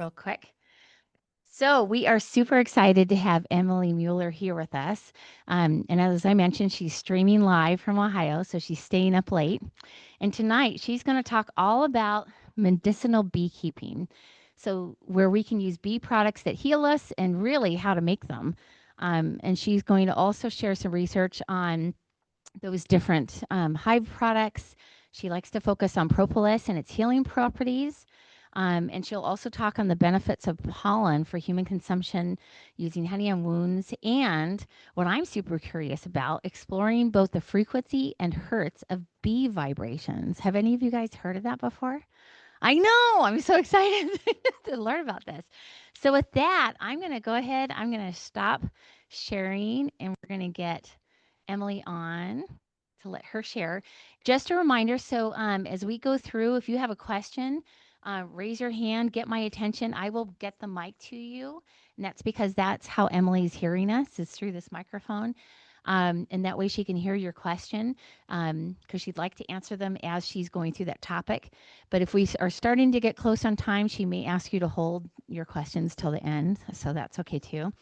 real quick. So we are super excited to have Emily Mueller here with us. And as I mentioned, she's streaming live from Ohio, so she's staying up late. And tonight she's going to talk all about medicinal beekeeping. So where we can use bee products that heal us and really how to make them. And she's going to also share some research on those different hive products. She likes to focus on propolis and its healing properties. And she'll also talk on the benefits of pollen for human consumption using honey on wounds. And what I'm super curious about, exploring both the frequency and hertz of bee vibrations. Have any of you guys heard of that before? I know. I'm so excited to learn about this. So, with that, I'm going to go ahead. I'm going to stop sharing and we're going to get Emily on to let her share. Just a reminder, so as we go through, if you have a question, raise your hand, get my attention. I will get the mic to you. And that's because that's how Emily's hearing us, is through this microphone. And that way she can hear your question because she'd like to answer them as she's going through that topic. But if we are starting to get close on time, she may ask you to hold your questions till the end. So that's okay too.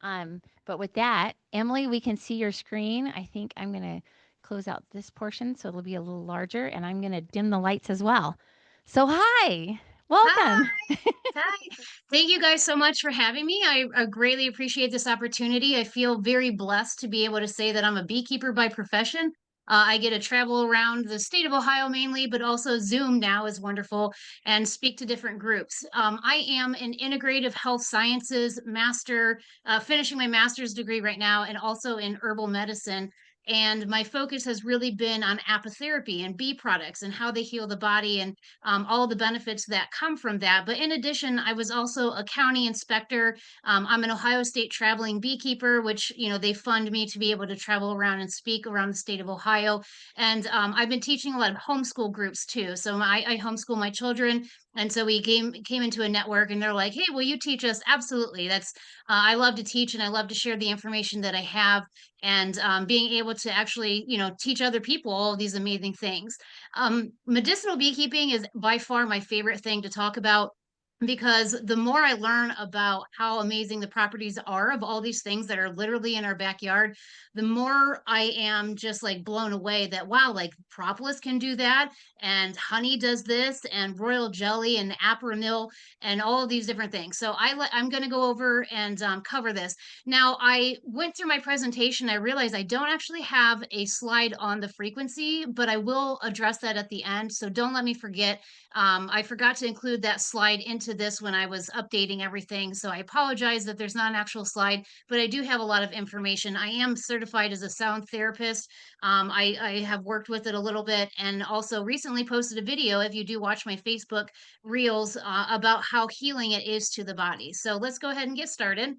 But with that, Emily, we can see your screen. I think I'm going to close out this portion so it'll be a little larger, and I'm going to dim the lights as well. So, hi, Hi, welcome. hi. Thank you guys so much for having me. I greatly appreciate this opportunity. I feel very blessed to be able to say that I'm a beekeeper by profession. I get to travel around the state of Ohio mainly, but also Zoom now is wonderful and speak to different groups. I am an integrative health sciences master, finishing my master's degree right now, and also in herbal medicine. And my focus has really been on apitherapy and bee products and how they heal the body and all the benefits that come from that. But in addition, I was also a county inspector. I'm an Ohio State traveling beekeeper, which they fund me to be able to travel around and speak around the state of Ohio. And I've been teaching a lot of homeschool groups too. So I homeschool my children. And so we came into a network, and they're like, "Hey, will you teach us?" Absolutely. That's I love to teach, and I love to share the information that I have, and being able to actually teach other people all of these amazing things. Medicinal beekeeping is by far my favorite thing to talk about because the more I learn about how amazing the properties are of all these things that are literally in our backyard, the more I am just like blown away that wow, like propolis can do that, and honey does this, and royal jelly, and apronil, and all of these different things. So I'm going to go over and cover this. Now, I went through my presentation. I realized I don't actually have a slide on the frequency, but I will address that at the end. So don't let me forget. I forgot to include that slide into this when I was updating everything. So I apologize that there's not an actual slide, but I do have a lot of information. I am certified as a sound therapist. I have worked with it a little bit and also recently posted a video, if you do watch my Facebook reels, about how healing it is to the body. So let's go ahead and get started.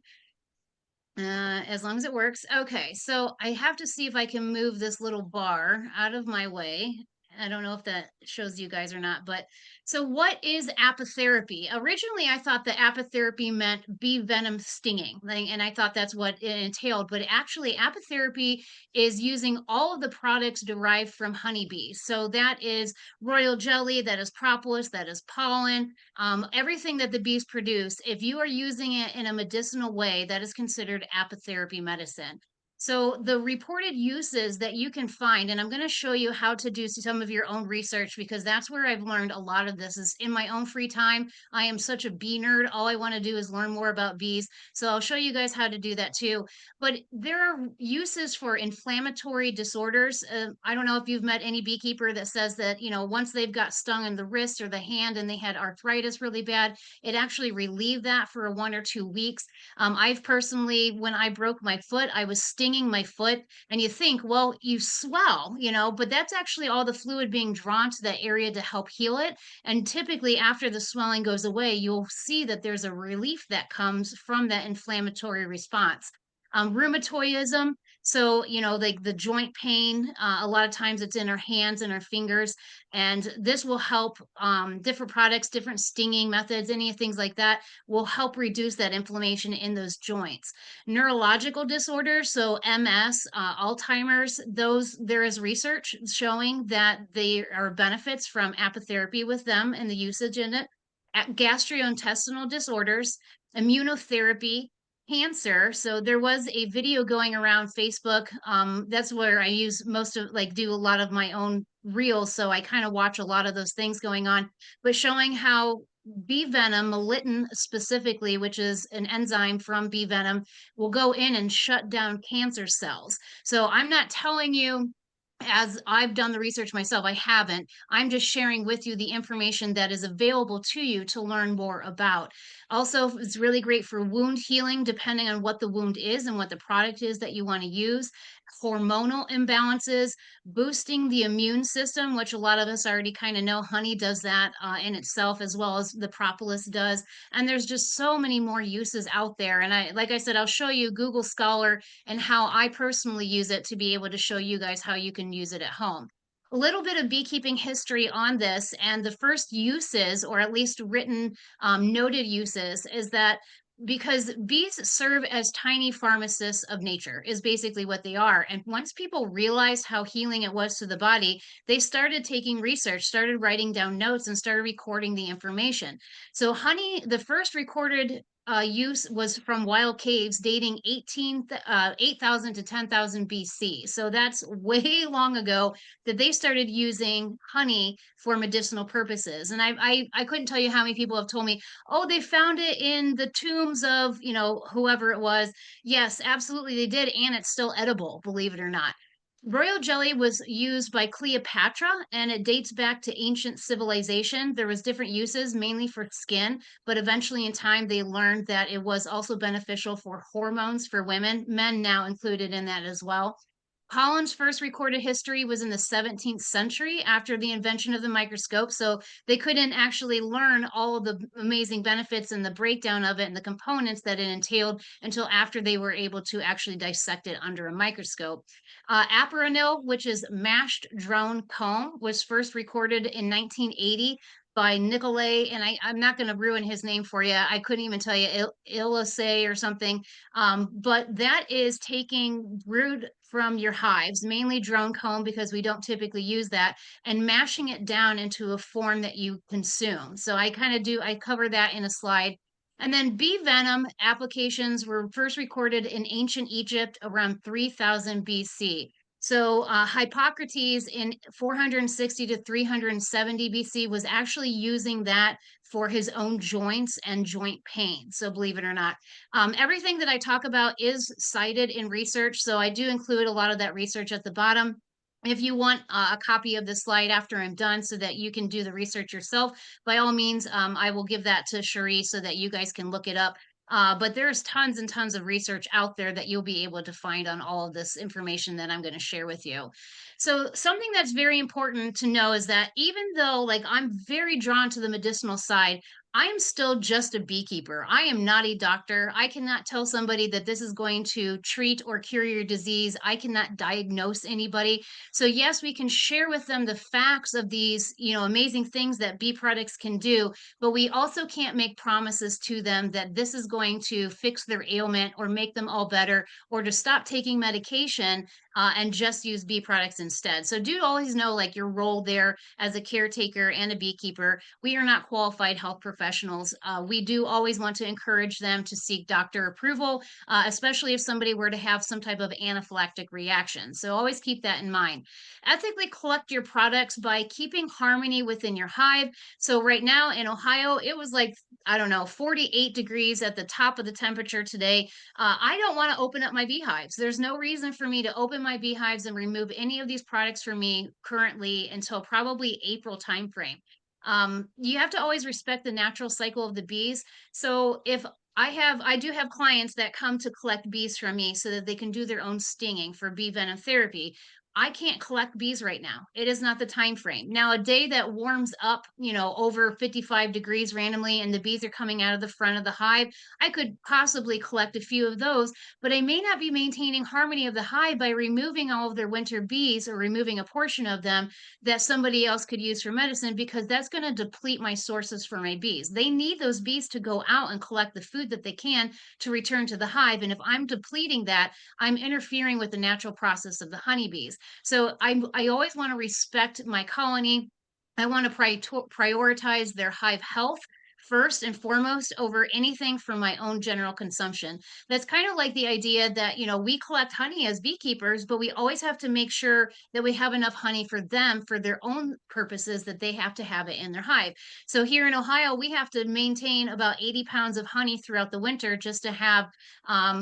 As long as it works. Okay, so I have to see if I can move this little bar out of my way. I don't know if that shows you guys or not, but so what is apitherapy? Originally, I thought that apitherapy meant bee venom stinging, and I thought that's what it entailed. But actually, apitherapy is using all of the products derived from honeybees. So that is royal jelly, that is propolis, that is pollen, everything that the bees produce. If you are using it in a medicinal way, that is considered apitherapy medicine. So the reported uses that you can find, and I'm going to show you how to do some of your own research because that's where I've learned a lot of this is in my own free time. I am such a bee nerd. All I want to do is learn more about bees. So I'll show you guys how to do that too. But there are uses for inflammatory disorders. I don't know if you've met any beekeeper that says that, once they've got stung in the wrist or the hand and they had arthritis really bad, it actually relieved that for 1 or 2 weeks. I've personally, when I broke my foot, I was stinging my foot, and you think, well, you swell, but that's actually all the fluid being drawn to that area to help heal it. And typically, after the swelling goes away, you'll see that there's a relief that comes from that inflammatory response. Rheumatoidism, so like the joint pain, a lot of times it's in our hands and our fingers, and this will help. Different products, different stinging methods, any things like that will help reduce that inflammation in those joints. Neurological disorders, so MS, Alzheimer's, those there is research showing that there are benefits from apitherapy with them and the usage in it. gastrointestinal disorders, immunotherapy, cancer. So there was a video going around Facebook. That's where I use most of, like, do a lot of my own reels. So I kind of watch a lot of those things going on, but showing how bee venom, melittin specifically, which is an enzyme from bee venom, will go in and shut down cancer cells. So I'm not telling you, as I've done the research myself, I haven't. I'm just sharing with you the information that is available to you to learn more about. Also, it's really great for wound healing, depending on what the wound is and what the product is that you want to use. Hormonal imbalances, boosting the immune system, which a lot of us already kind of know. Honey does that in itself, as well as the propolis does. And there's just so many more uses out there. And like I said, I'll show you Google Scholar and how I personally use it to be able to show you guys how you can use it at home. A little bit of beekeeping history on this, and the first uses, or at least written noted uses, is that because bees serve as tiny pharmacists of nature, is basically what they are. And once people realized how healing it was to the body, they started taking research, started writing down notes, and started recording the information. So, honey, the first recorded use was from wild caves dating 8,000 to 10,000 BC. So that's way long ago that they started using honey for medicinal purposes. And I couldn't tell you how many people have told me, oh, they found it in the tombs of, whoever it was. Yes, absolutely they did. And it's still edible, believe it or not. Royal jelly was used by Cleopatra and it dates back to ancient civilization. There was different uses, mainly for skin, but eventually in time they learned that it was also beneficial for hormones for women, men now included in that as well. Pollen's first recorded history was in the 17th century after the invention of the microscope. So they couldn't actually learn all of the amazing benefits and the breakdown of it and the components that it entailed until after they were able to actually dissect it under a microscope. Aperonil, which is mashed drone comb, was first recorded in 1980 by Nicolay, and I'm not going to ruin his name for you. I couldn't even tell you Ilise or something. But that is taking brood from your hives, mainly drone comb, because we don't typically use that, and mashing it down into a form that you consume. So I cover that in a slide. And then bee venom applications were first recorded in ancient Egypt around 3000 BC. So Hippocrates in 460 to 370 BC was actually using that for his own joints and joint pain. So believe it or not, everything that I talk about is cited in research. So I do include a lot of that research at the bottom. If you want a copy of the slide after I'm done so that you can do the research yourself, by all means, I will give that to Cherie so that you guys can look it up. But there's tons and tons of research out there that you'll be able to find on all of this information that I'm going to share with you. So something that's very important to know is that even though, like, I'm very drawn to the medicinal side, I am still just a beekeeper. I am not a doctor. I cannot tell somebody that this is going to treat or cure your disease. I cannot diagnose anybody. So yes, we can share with them the facts of these, amazing things that bee products can do, but we also can't make promises to them that this is going to fix their ailment or make them all better or to stop taking medication and just use bee products instead. So do always know, like, your role there as a caretaker and a beekeeper. We are not qualified health professionals. We do always want to encourage them to seek doctor approval, especially if somebody were to have some type of anaphylactic reaction. So always keep that in mind. Ethically collect your products by keeping harmony within your hive. So right now in Ohio, it was like, I don't know, 48 degrees at the top of the temperature today. I don't want to open up my beehives. There's no reason for me to open my beehives and remove any of these products for me currently until probably April timeframe. You have to always respect the natural cycle of the bees. So if I do have clients that come to collect bees from me so that they can do their own stinging for bee venom therapy. I can't collect bees right now. It is not the time frame. Now, a day that warms up, over 55 degrees randomly and the bees are coming out of the front of the hive, I could possibly collect a few of those, but I may not be maintaining harmony of the hive by removing all of their winter bees or removing a portion of them that somebody else could use for medicine, because that's going to deplete my sources for my bees. They need those bees to go out and collect the food that they can to return to the hive. And if I'm depleting that, I'm interfering with the natural process of the honeybees. So I always want to respect my colony. I want to prioritize their hive health first and foremost over anything from my own general consumption. That's kind of like the idea that, we collect honey as beekeepers, but we always have to make sure that we have enough honey for them for their own purposes that they have to have it in their hive. So here in Ohio, we have to maintain about 80 pounds of honey throughout the winter just to have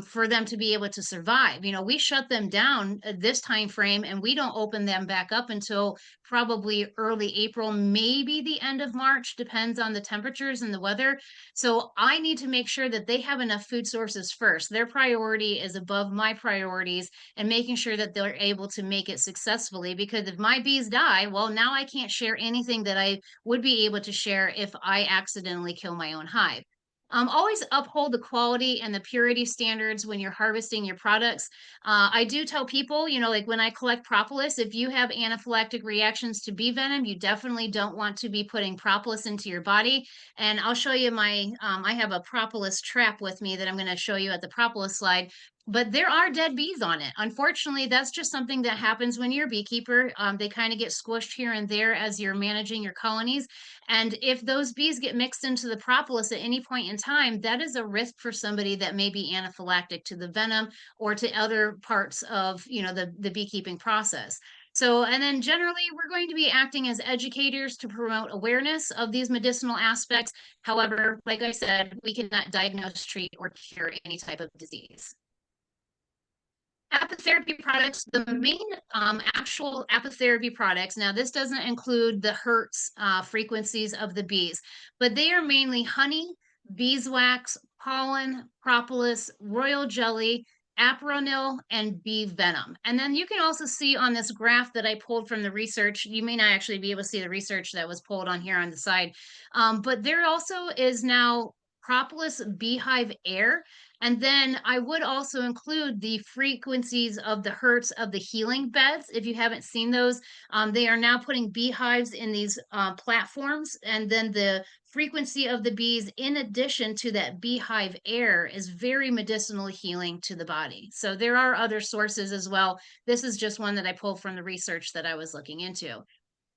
for them to be able to survive. We shut them down at this time frame and we don't open them back up until probably early April, maybe the end of March, depends on the temperatures and the weather. So I need to make sure that they have enough food sources first. Their priority is above my priorities and making sure that they're able to make it successfully. Because if my bees die, well, now I can't share anything that I would be able to share if I accidentally kill my own hive. Always uphold the quality and the purity standards when you're harvesting your products. I do tell people, like when I collect propolis, if you have anaphylactic reactions to bee venom, you definitely don't want to be putting propolis into your body. And I'll show you I have a propolis trap with me that I'm going to show you at the propolis slide. But there are dead bees on it. Unfortunately, that's just something that happens when you're a beekeeper. They kind of get squished here and there as you're managing your colonies. And if those bees get mixed into the propolis at any point in time, that is a risk for somebody that may be anaphylactic to the venom or to other parts of, the beekeeping process. So, and then generally, we're going to be acting as educators to promote awareness of these medicinal aspects. However, like I said, we cannot diagnose, treat, or cure any type of disease. Apitherapy products, the main actual apitherapy products, now this doesn't include the hertz frequencies of the bees, but they are mainly honey, beeswax, pollen, propolis, royal jelly, apronil, and bee venom. And then you can also see on this graph that I pulled from the research, you may not actually be able to see the research that was pulled on here on the side, but there also is now propolis beehive air, and then I would also include the frequencies of the hertz of the healing beds. If you haven't seen those, they are now putting beehives in these platforms. And then the frequency of the bees, in addition to that beehive air, is very medicinally healing to the body. So there are other sources as well. This is just one that I pulled from the research that I was looking into.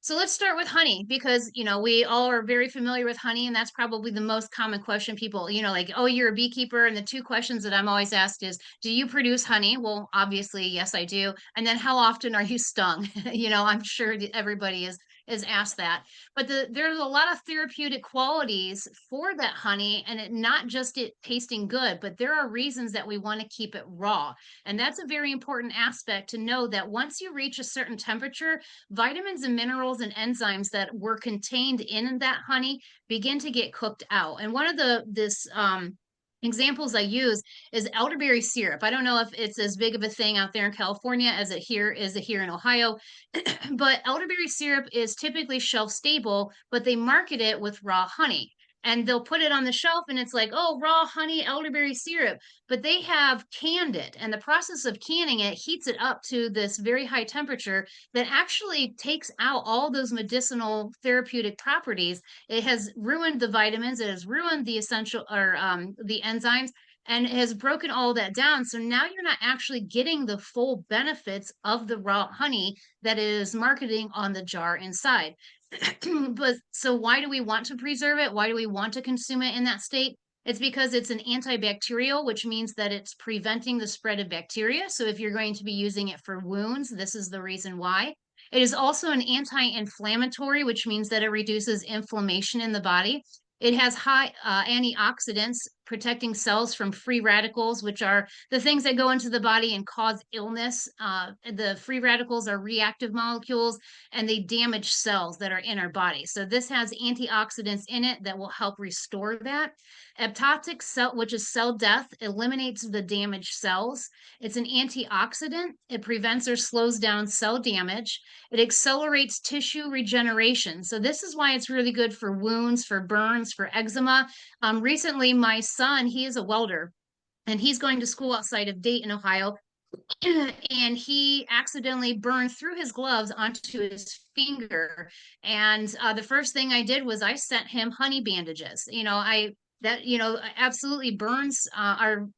So let's start with honey because, we all are very familiar with honey, and that's probably the most common question people, like, oh, you're a beekeeper. And the two questions that I'm always asked is, do you produce honey? Well, obviously, yes, I do. And then how often are you stung? I'm sure that everybody is asked that. But there's a lot of therapeutic qualities for that honey, and not just it tasting good, but there are reasons that we want to keep it raw. And that's a very important aspect to know that once you reach a certain temperature, vitamins and minerals and enzymes that were contained in that honey begin to get cooked out. And one of the this examples I use is elderberry syrup. I don't know if it's as big of a thing out there in California as it here in Ohio, but elderberry syrup is typically shelf stable, but they market it with raw honey. And they'll put it on the shelf and it's like, oh, raw honey elderberry syrup. But they have canned it. And the process of canning it heats it up to this very high temperature that actually takes out all those medicinal therapeutic properties. It has ruined the vitamins, it has ruined the essential or the enzymes, and it has broken all that down. So now you're not actually getting the full benefits of the raw honey that it is marketing on the jar inside. But so why do we want to preserve it? Why do we want to consume it in that state? It's because it's an antibacterial, which means that it's preventing the spread of bacteria. So if you're going to be using it for wounds, this is the reason why. It is also an anti-inflammatory, which means that it reduces inflammation in the body. It has high antioxidants, protecting cells from free radicals, which are the things that go into the body and cause illness. The free radicals are reactive molecules and they damage cells that are in our body. So this has antioxidants in it that will help restore that. Apoptotic cell, which is cell death, eliminates the damaged cells. It's an antioxidant. It prevents or slows down cell damage. It accelerates tissue regeneration. So this is why it's really good for wounds, for burns, for eczema. Recently, my son, he is a welder, and he's going to school outside of Dayton, Ohio. And he accidentally burned through his gloves onto his finger. And the first thing I did was I sent him honey bandages. Absolutely burns are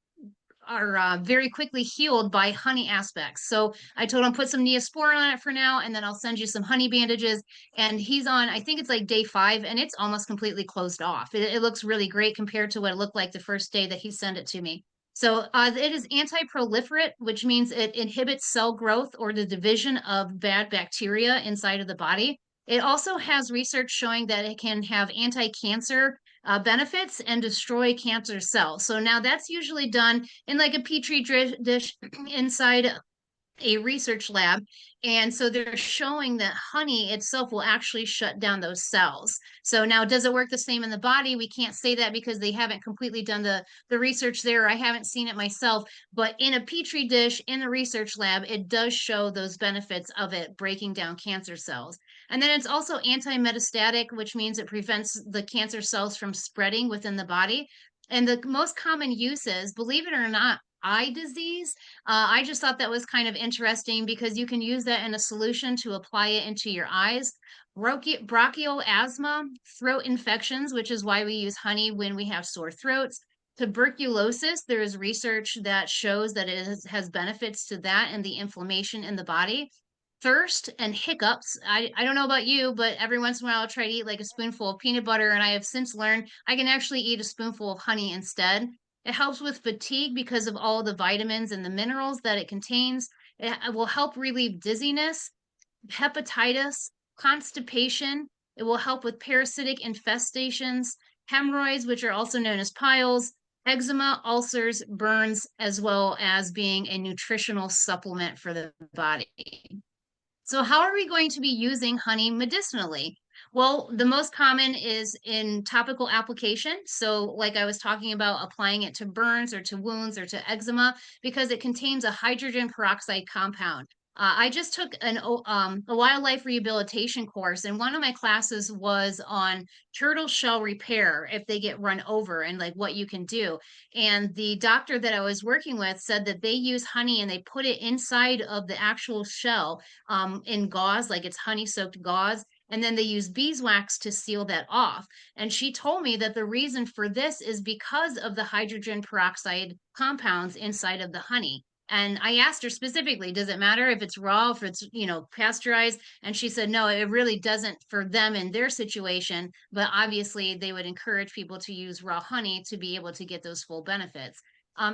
very quickly healed by honey aspects. So I told him put some Neosporin on it for now, and then I'll send you some honey bandages. And he's on, I think it's like day 5, and it's almost completely closed off. It looks really great compared to what it looked like the first day that he sent it to me. So it is anti-proliferate, which means it inhibits cell growth or the division of bad bacteria inside of the body. It also has research showing that it can have anti-cancer benefits and destroy cancer cells. So now that's usually done in like a petri dish inside a research lab. And so they're showing that honey itself will actually shut down those cells. So now, does it work the same in the body? We can't say that because they haven't completely done the research there. I haven't seen it myself, but in a petri dish in the research lab, it does show those benefits of it breaking down cancer cells. And then it's also anti-metastatic, which means it prevents the cancer cells from spreading within the body. And the most common uses, believe it or not, eye disease. I just thought that was kind of interesting because you can use that in a solution to apply it into your eyes. Bronchial asthma, throat infections, which is why we use honey when we have sore throats. Tuberculosis, there is research that shows that has benefits to that and the inflammation in the body. Thirst and hiccups. I don't know about you, but every once in a while I'll try to eat like a spoonful of peanut butter, and I have since learned I can actually eat a spoonful of honey instead. It helps with fatigue because of all the vitamins and the minerals that it contains. It will help relieve dizziness, hepatitis, constipation. It will help with parasitic infestations, hemorrhoids, which are also known as piles, eczema, ulcers, burns, as well as being a nutritional supplement for the body. So, how are we going to be using honey medicinally? Well, the most common is in topical application. So, like I was talking about, applying it to burns or to wounds or to eczema because it contains a hydrogen peroxide compound. I just took a wildlife rehabilitation course, and one of my classes was on turtle shell repair if they get run over and like what you can do. And the doctor that I was working with said that they use honey and they put it inside of the actual shell in gauze, like it's honey soaked gauze. And then they use beeswax to seal that off. And she told me that the reason for this is because of the hydrogen peroxide compounds inside of the honey. And I asked her specifically, does it matter if it's raw, if it's, pasteurized? And she said, no, it really doesn't for them in their situation. But obviously, they would encourage people to use raw honey to be able to get those full benefits.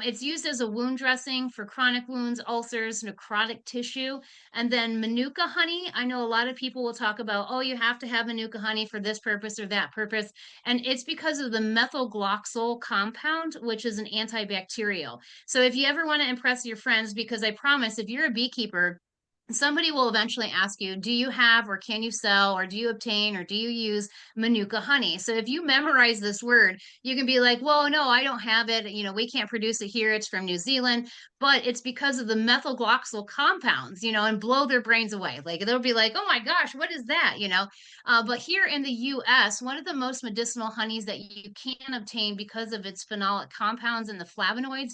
It's used as a wound dressing for chronic wounds, ulcers, necrotic tissue. And then Manuka honey, I know a lot of people will talk about, oh, you have to have Manuka honey for this purpose or that purpose. And it's because of the methylgloxal compound, which is an antibacterial. So if you ever want to impress your friends, because I promise if you're a beekeeper, somebody will eventually ask you, do you have or can you sell or do you obtain or do you use Manuka honey? So if you memorize this word, you can be like, well, no, I don't have it. We can't produce it here. It's from New Zealand, but it's because of the methylgloxal compounds, and blow their brains away. Like they'll be like, oh my gosh, what is that? But here in the US, one of the most medicinal honeys that you can obtain because of its phenolic compounds and the flavonoids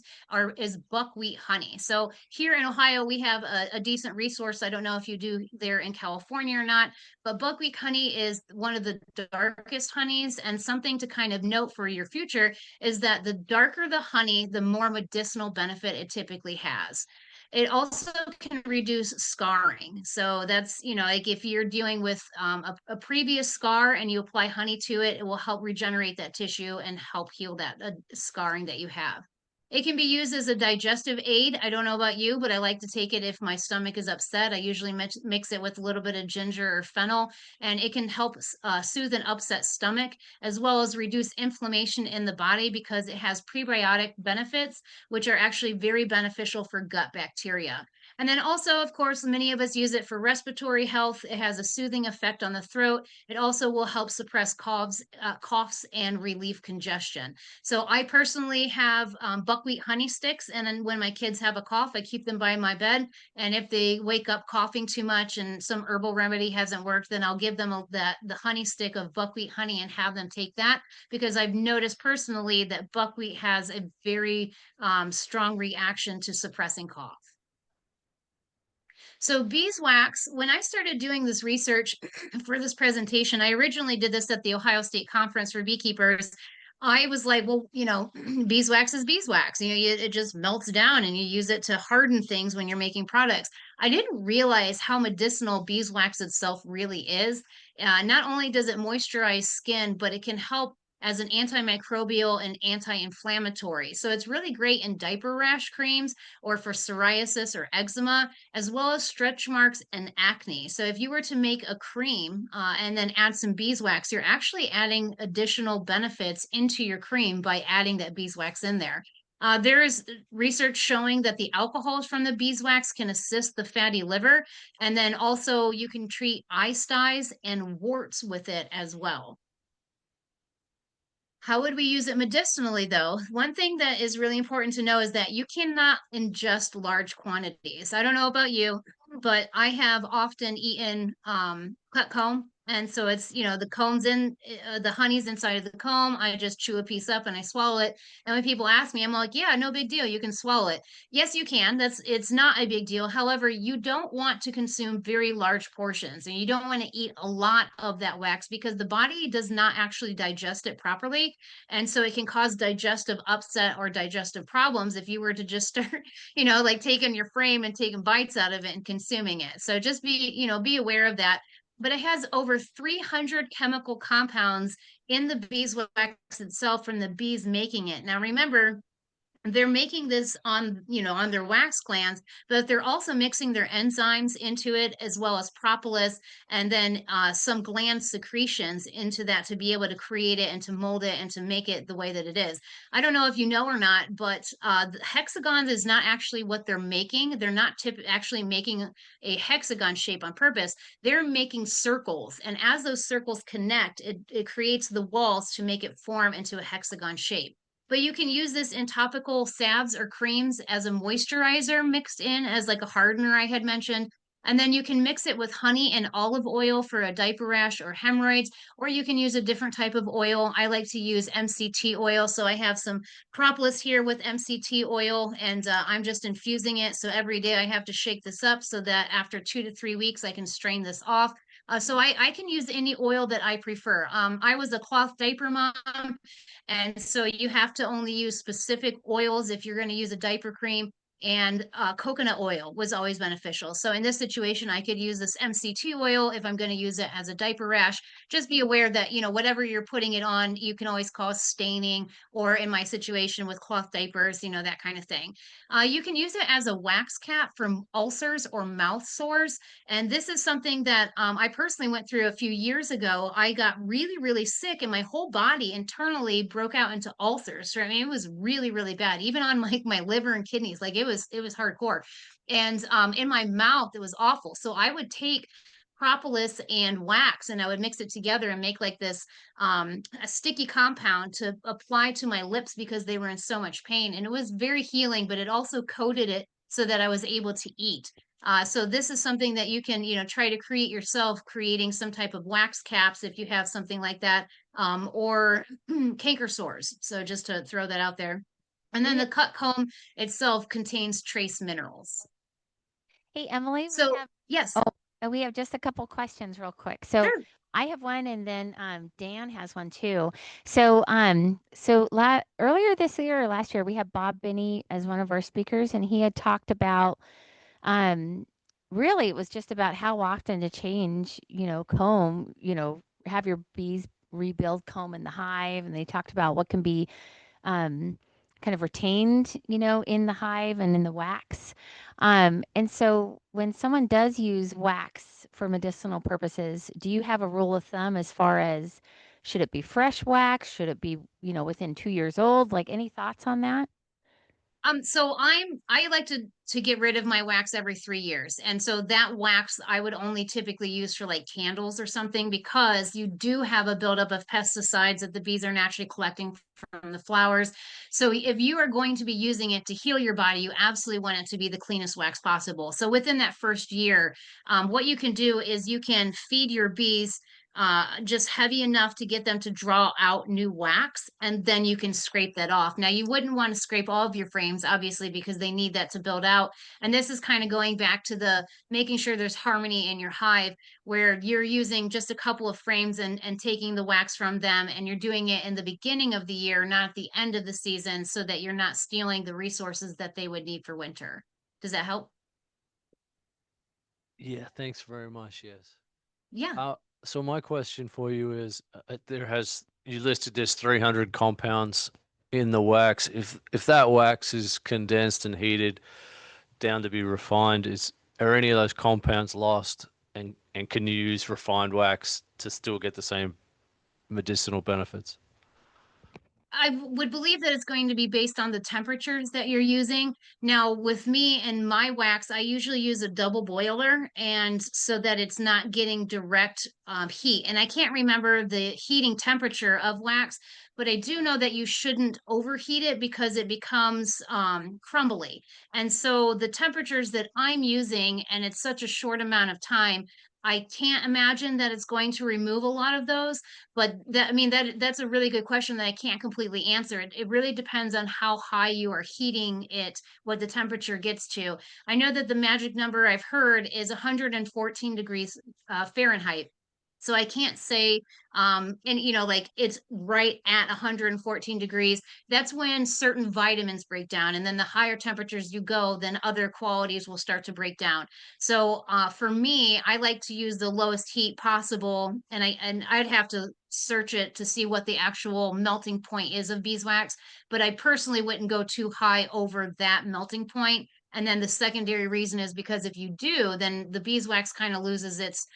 is buckwheat honey. So here in Ohio, we have a decent resource. I don't know if you do there in California or not, but buckwheat honey is one of the darkest honeys. And something to kind of note for your future is that the darker the honey, the more medicinal benefit it typically has. It also can reduce scarring. So that's, like if you're dealing with a previous scar and you apply honey to it, it will help regenerate that tissue and help heal that scarring that you have. It can be used as a digestive aid. I don't know about you, but I like to take it if my stomach is upset. I usually mix it with a little bit of ginger or fennel, and it can help soothe an upset stomach as well as reduce inflammation in the body because it has prebiotic benefits, which are actually very beneficial for gut bacteria. And then also, of course, many of us use it for respiratory health. It has a soothing effect on the throat. It also will help suppress coughs and relieve congestion. So I personally have buckwheat honey sticks, and then when my kids have a cough, I keep them by my bed. And if they wake up coughing too much and some herbal remedy hasn't worked, then I'll give them the honey stick of buckwheat honey and have them take that because I've noticed personally that buckwheat has a very strong reaction to suppressing cough. So beeswax, when I started doing this research for this presentation, I originally did this at the Ohio State Conference for Beekeepers. I was like, well, beeswax is beeswax. It just melts down and you use it to harden things when you're making products. I didn't realize how medicinal beeswax itself really is. Not only does it moisturize skin, but it can help as an antimicrobial and anti-inflammatory. So it's really great in diaper rash creams or for psoriasis or eczema, as well as stretch marks and acne. So if you were to make a cream and then add some beeswax, you're actually adding additional benefits into your cream by adding that beeswax in there. There is research showing that the alcohols from the beeswax can assist the fatty liver, and then also you can treat eye styes and warts with it as well. How would we use it medicinally, though? One thing that is really important to know is that you cannot ingest large quantities. I don't know about you, but I have often eaten cut comb. And so it's, the comb's the honey's inside of the comb. I just chew a piece up and I swallow it. And when people ask me, I'm like, yeah, no big deal. You can swallow it. Yes, you can. It's not a big deal. However, you don't want to consume very large portions and you don't want to eat a lot of that wax because the body does not actually digest it properly. And so it can cause digestive upset or digestive problems if you were to just start, like taking your frame and taking bites out of it and consuming it. So just be aware of that. But it has over 300 chemical compounds in the beeswax itself from the bees making it. Now, remember, they're making this on their wax glands, but they're also mixing their enzymes into it as well as propolis and then some gland secretions into that to be able to create it and to mold it and to make it the way that it is. I don't know if you know or not, but the hexagons is not actually what they're making. They're not actually making a hexagon shape on purpose. They're making circles, and as those circles connect, it creates the walls to make it form into a hexagon shape. But you can use this in topical salves or creams as a moisturizer mixed in as like a hardener I had mentioned. And then you can mix it with honey and olive oil for a diaper rash or hemorrhoids, or you can use a different type of oil. I like to use MCT oil. So I have some propolis here with MCT oil, and I'm just infusing it. So every day I have to shake this up so that after 2 to 3 weeks, I can strain this off. So I can use any oil that I prefer. I was a cloth diaper mom, and so you have to only use specific oils if you're going to use a diaper cream. And coconut oil was always beneficial. So in this situation, I could use this MCT oil if I'm going to use it as a diaper rash. Just be aware that, whatever you're putting it on, you can always cause staining, or in my situation with cloth diapers, that kind of thing. You can use it as a wax cap for ulcers or mouth sores. And this is something that I personally went through a few years ago. I got really, really sick, and my whole body internally broke out into ulcers. So, I mean, it was really, really bad, even on my liver and kidneys. Like it was hardcore. And in my mouth, it was awful. So I would take propolis and wax and I would mix it together and make like this a sticky compound to apply to my lips because they were in so much pain. And it was very healing, but it also coated it so that I was able to eat. So this is something that you can, try to create yourself, creating some type of wax caps if you have something like that, or canker sores. So just to throw that out there. And then We the cut comb itself contains trace minerals. Hey, Emily, we So have yes, oh, we have just a couple questions real quick. So sure. I have one and then Dan has one too. So earlier this year or last year we had Bob Binney as one of our speakers and he had talked about um really it was just about how often to change, comb, have your bees rebuild comb in the hive, and they talked about what can be um, kind of retained, in the hive and in the wax. And so when someone does use wax for medicinal purposes, do you have a rule of thumb as far as should it be fresh wax? Should it be, within 2 years old? Like any thoughts on that? So I like to get rid of my wax every 3 years. And so that wax I would only typically use for like candles or something because you do have a buildup of pesticides that the bees are naturally collecting from the flowers. So if you are going to be using it to heal your body, you absolutely want it to be the cleanest wax possible. So within that first year, what you can do is you can feed your bees just heavy enough to get them to draw out new wax, and then you can scrape that off. Now, you wouldn't want to scrape all of your frames, obviously, because they need that to build out. And this is kind of going back to the making sure there's harmony in your hive, where you're using just a couple of frames and taking the wax from them, and you're doing it in the beginning of the year, not at the end of the season, so that you're not stealing the resources that they would need for winter. Does that help? Yeah, thanks very much. Yes. Yeah. Uh, so my question for you is, there has you listed this 300 compounds in the wax. If that wax is condensed and heated down to be refined, is are any of those compounds lost? And can you use refined wax to still get the same medicinal benefits? I would believe that it's going to be based on the temperatures that you're using. Now, with me and my wax, I usually use a double boiler, and so that it's not getting direct heat. And I can't remember the heating temperature of wax, but I do know that you shouldn't overheat it because it becomes crumbly. And so the temperatures that I'm using, and it's such a short amount of time, I can't imagine that it's going to remove a lot of those. But that, I mean, that's a really good question that I can't completely answer. It really depends on how high you are heating it, what the temperature gets to. I know that the magic number I've heard is 114 degrees Fahrenheit. So I can't say, and like it's right at 114 degrees. That's when certain vitamins break down. And then the higher temperatures you go, then other qualities will start to break down. So for me, I like to use the lowest heat possible, and I'd have to search it to see what the actual melting point is of beeswax. But I personally wouldn't go too high over that melting point. And then the secondary reason is because if you do, then the beeswax kind of loses its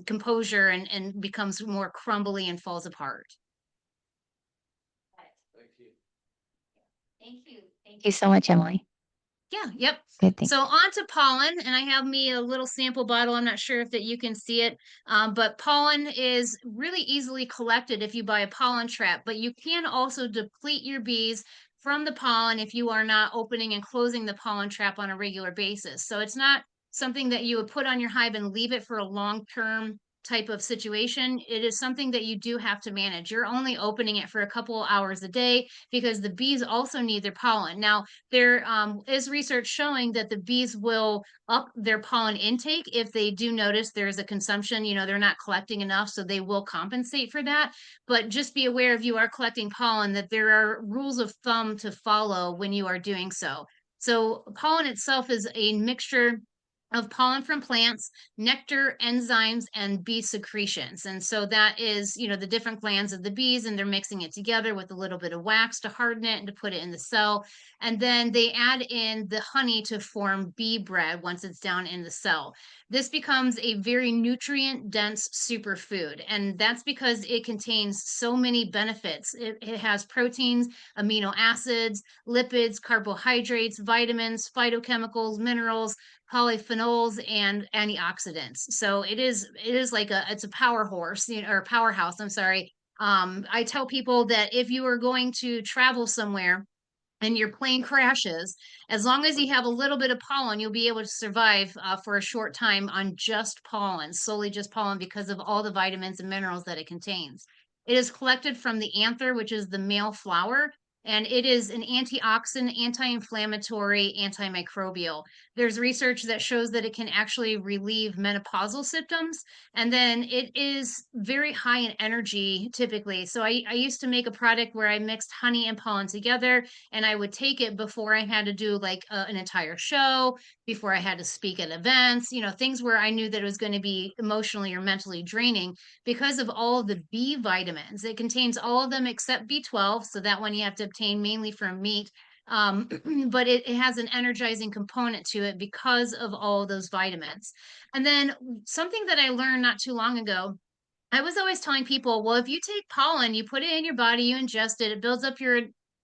composure and becomes more crumbly and falls apart. Thank you. Thank you. Thank you so much, Emily. Yeah, yep. Good thing. So on to pollen, and I have me a little sample bottle. I'm not sure if that you can see it, but pollen is really easily collected if you buy a pollen trap, but you can also deplete your bees from the pollen if you are not opening and closing the pollen trap on a regular basis. So it's not something that you would put on your hive and leave it for a long-term type of situation. It is something that you do have to manage. You're only opening it for a couple of hours a day because the bees also need their pollen. Now, there is research showing that the bees will up their pollen intake if they do notice there's a consumption, they're not collecting enough, so they will compensate for that. But just be aware, if you are collecting pollen, that there are rules of thumb to follow when you are doing so. So pollen itself is a mixture of pollen from plants, nectar, enzymes, and bee secretions. And so that is, the different glands of the bees, and they're mixing it together with a little bit of wax to harden it and to put it in the cell. And then they add in the honey to form bee bread once it's down in the cell. This becomes a very nutrient dense superfood. And that's because it contains so many benefits. It has proteins, amino acids, lipids, carbohydrates, vitamins, phytochemicals, minerals, polyphenols, and antioxidants. So it is like it's a power horse, or powerhouse, I'm sorry. I tell people that if you are going to travel somewhere and your plane crashes, as long as you have a little bit of pollen, you'll be able to survive for a short time on just pollen, solely just pollen, because of all the vitamins and minerals that it contains. It is collected from the anther, which is the male flower, and it is an antioxidant, anti-inflammatory, antimicrobial. There's research that shows that it can actually relieve menopausal symptoms, and then it is very high in energy typically. So I used to make a product where I mixed honey and pollen together, and I would take it before I had to do like an entire show, before I had to speak at events, things where I knew that it was going to be emotionally or mentally draining because of all of the B vitamins. It contains all of them except B12, so that one you have to obtain mainly from meat. Um, but it has an energizing component to it because of all of those vitamins. And then something that I learned not too long ago, I was always telling people, well, if you take pollen, you put it in your body, you ingest it, it builds up your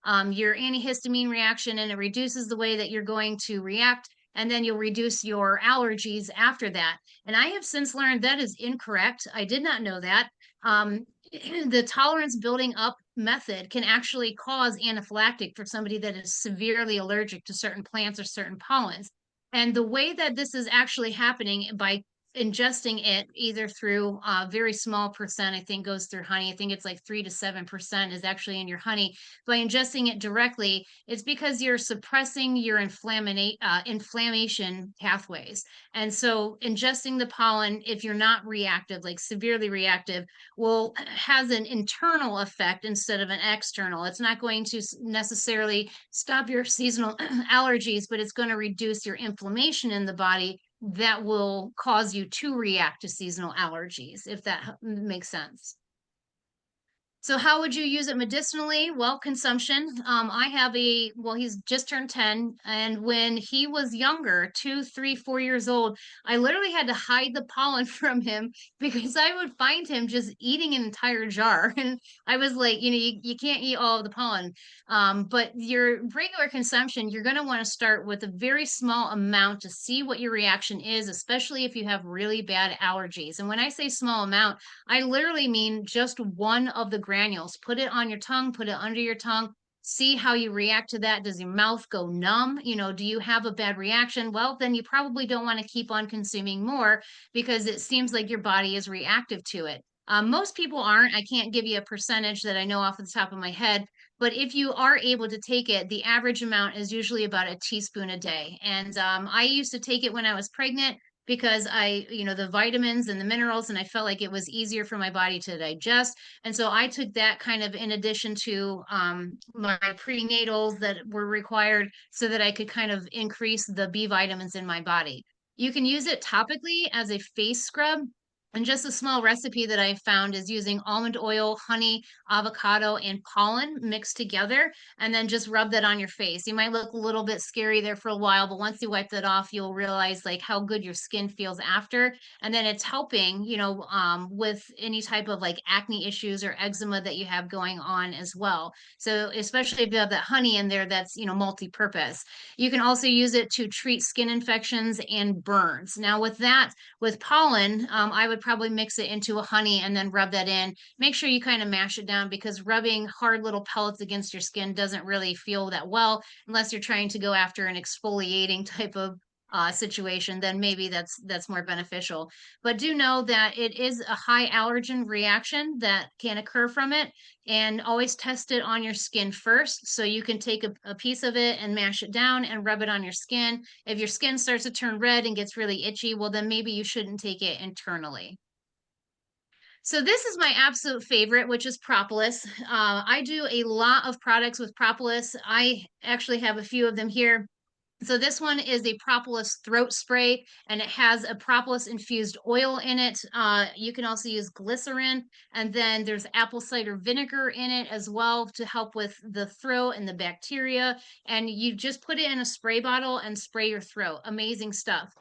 antihistamine reaction, and it reduces the way that you're going to react, and then you'll reduce your allergies after that. And I have since learned that is incorrect. I did not know that. Um, the tolerance building up method can actually cause anaphylactic for somebody that is severely allergic to certain plants or certain pollens. And the way that this is actually happening by ingesting it either through a very small percent, I think goes through honey. I think it's like 3 to 7% is actually in your honey. By ingesting it directly, it's because you're suppressing your inflammation pathways. And so ingesting the pollen, if you're not reactive, like severely reactive, will has an internal effect instead of an external. It's not going to necessarily stop your seasonal allergies, but it's going to reduce your inflammation in the body that will cause you to react to seasonal allergies, if that makes sense. So how would you use it medicinally? Well, consumption. I have well, he's just turned 10. And when he was younger, 2, 3, 4 years old, I literally had to hide the pollen from him because I would find him just eating an entire jar. And I was like, you can't eat all of the pollen. But your regular consumption, you're going to want to start with a very small amount to see what your reaction is, especially if you have really bad allergies. And when I say small amount, I literally mean just one of the granules. Put it on your tongue, put it under your tongue, see how you react to that. Does your mouth go numb? Do you have a bad reaction? Well, then you probably don't want to keep on consuming more because it seems like your body is reactive to it. Most people aren't. I can't give you a percentage that I know off the top of my head, but if you are able to take it, the average amount is usually about a teaspoon a day. And I used to take it when I was pregnant because the vitamins and the minerals, and I felt like it was easier for my body to digest. And so I took that kind of in addition to my prenatals that were required so that I could kind of increase the B vitamins in my body. You can use it topically as a face scrub. And just a small recipe that I found is using almond oil, honey, avocado, and pollen mixed together, and then just rub that on your face. You might look a little bit scary there for a while, but once you wipe that off, you'll realize like how good your skin feels after. And then it's helping, with any type of like acne issues or eczema that you have going on as well. So especially if you have that honey in there, that's, multi-purpose. You can also use it to treat skin infections and burns. Now with pollen, I would probably mix it into a honey and then rub that in. Make sure you kind of mash it down because rubbing hard little pellets against your skin doesn't really feel that well unless you're trying to go after an exfoliating type of situation. Then maybe that's more beneficial. But do know that it is a high allergen reaction that can occur from it, and always test it on your skin first. So you can take a piece of it and mash it down and rub it on your skin. If your skin starts to turn red and gets really itchy, well, then maybe you shouldn't take it internally. So this is my absolute favorite, which is propolis. I do a lot of products with propolis. I actually have a few of them here. So this one is a propolis throat spray, and it has a propolis infused oil in it. You can also use glycerin, and then there's apple cider vinegar in it as well to help with the throat and the bacteria. And you just put it in a spray bottle and spray your throat. Amazing stuff.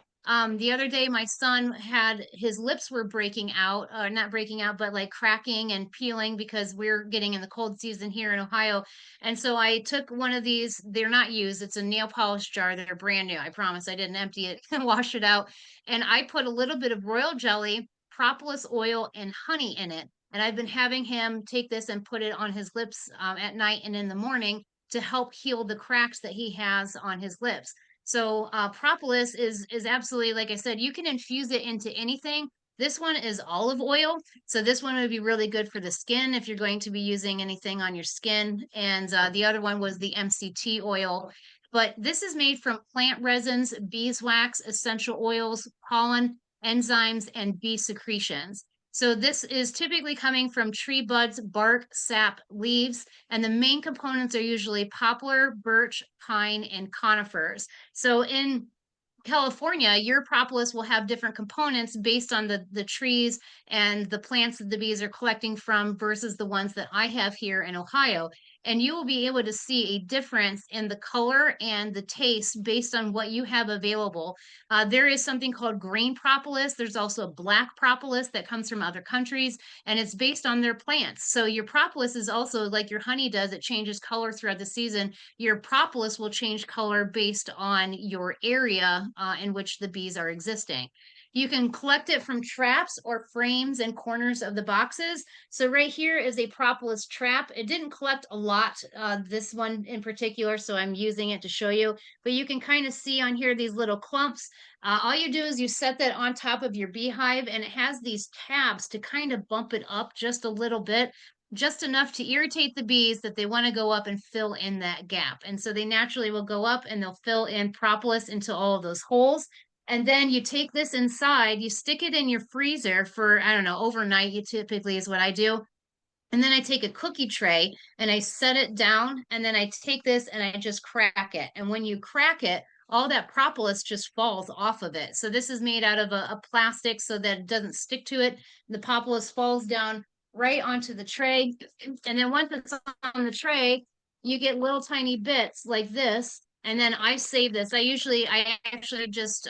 The other day, my son had his lips were breaking out, not breaking out, but like cracking and peeling because we're getting in the cold season here in Ohio. And so I took one of these, they're not used, it's a nail polish jar. They're brand new. I promise I didn't empty it and wash it out. And I put a little bit of royal jelly, propolis oil, and honey in it. And I've been having him take this and put it on his lips at night and in the morning to help heal the cracks that he has on his lips. So propolis is absolutely, like I said, you can infuse it into anything. This one is olive oil. So this one would be really good for the skin if you're going to be using anything on your skin. And the other one was the MCT oil. But this is made from plant resins, beeswax, essential oils, pollen, enzymes, and bee secretions. So this is typically coming from tree buds, bark, sap, leaves, and the main components are usually poplar, birch, pine, and conifers. So in California, your propolis will have different components based on the trees and the plants that the bees are collecting from versus the ones that I have here in Ohio. And you will be able to see a difference in the color and the taste based on what you have available. There is something called grain propolis. There's also black propolis that comes from other countries, and it's based on their plants. So your propolis is also like your honey does, it changes color throughout the season. Your propolis will change color based on your area in which the bees are existing. You can collect it from traps or frames and corners of the boxes. So right here is a propolis trap. It didn't collect a lot, this one in particular, so I'm using it to show you. But you can kind of see on here these little clumps. All you do is you set that on top of your beehive, and it has these tabs to kind of bump it up just a little bit, just enough to irritate the bees that they want to go up and fill in that gap. And so they naturally will go up and they'll fill in propolis into all of those holes. And then you take this inside, you stick it in your freezer for, I don't know, overnight, you typically is what I do. And then I take a cookie tray and I set it down, and then I take this and I just crack it. And when you crack it, all that propolis just falls off of it. So this is made out of a plastic so that it doesn't stick to it. The propolis falls down right onto the tray. And then once it's on the tray, you get little tiny bits like this. And then I save this. I actually just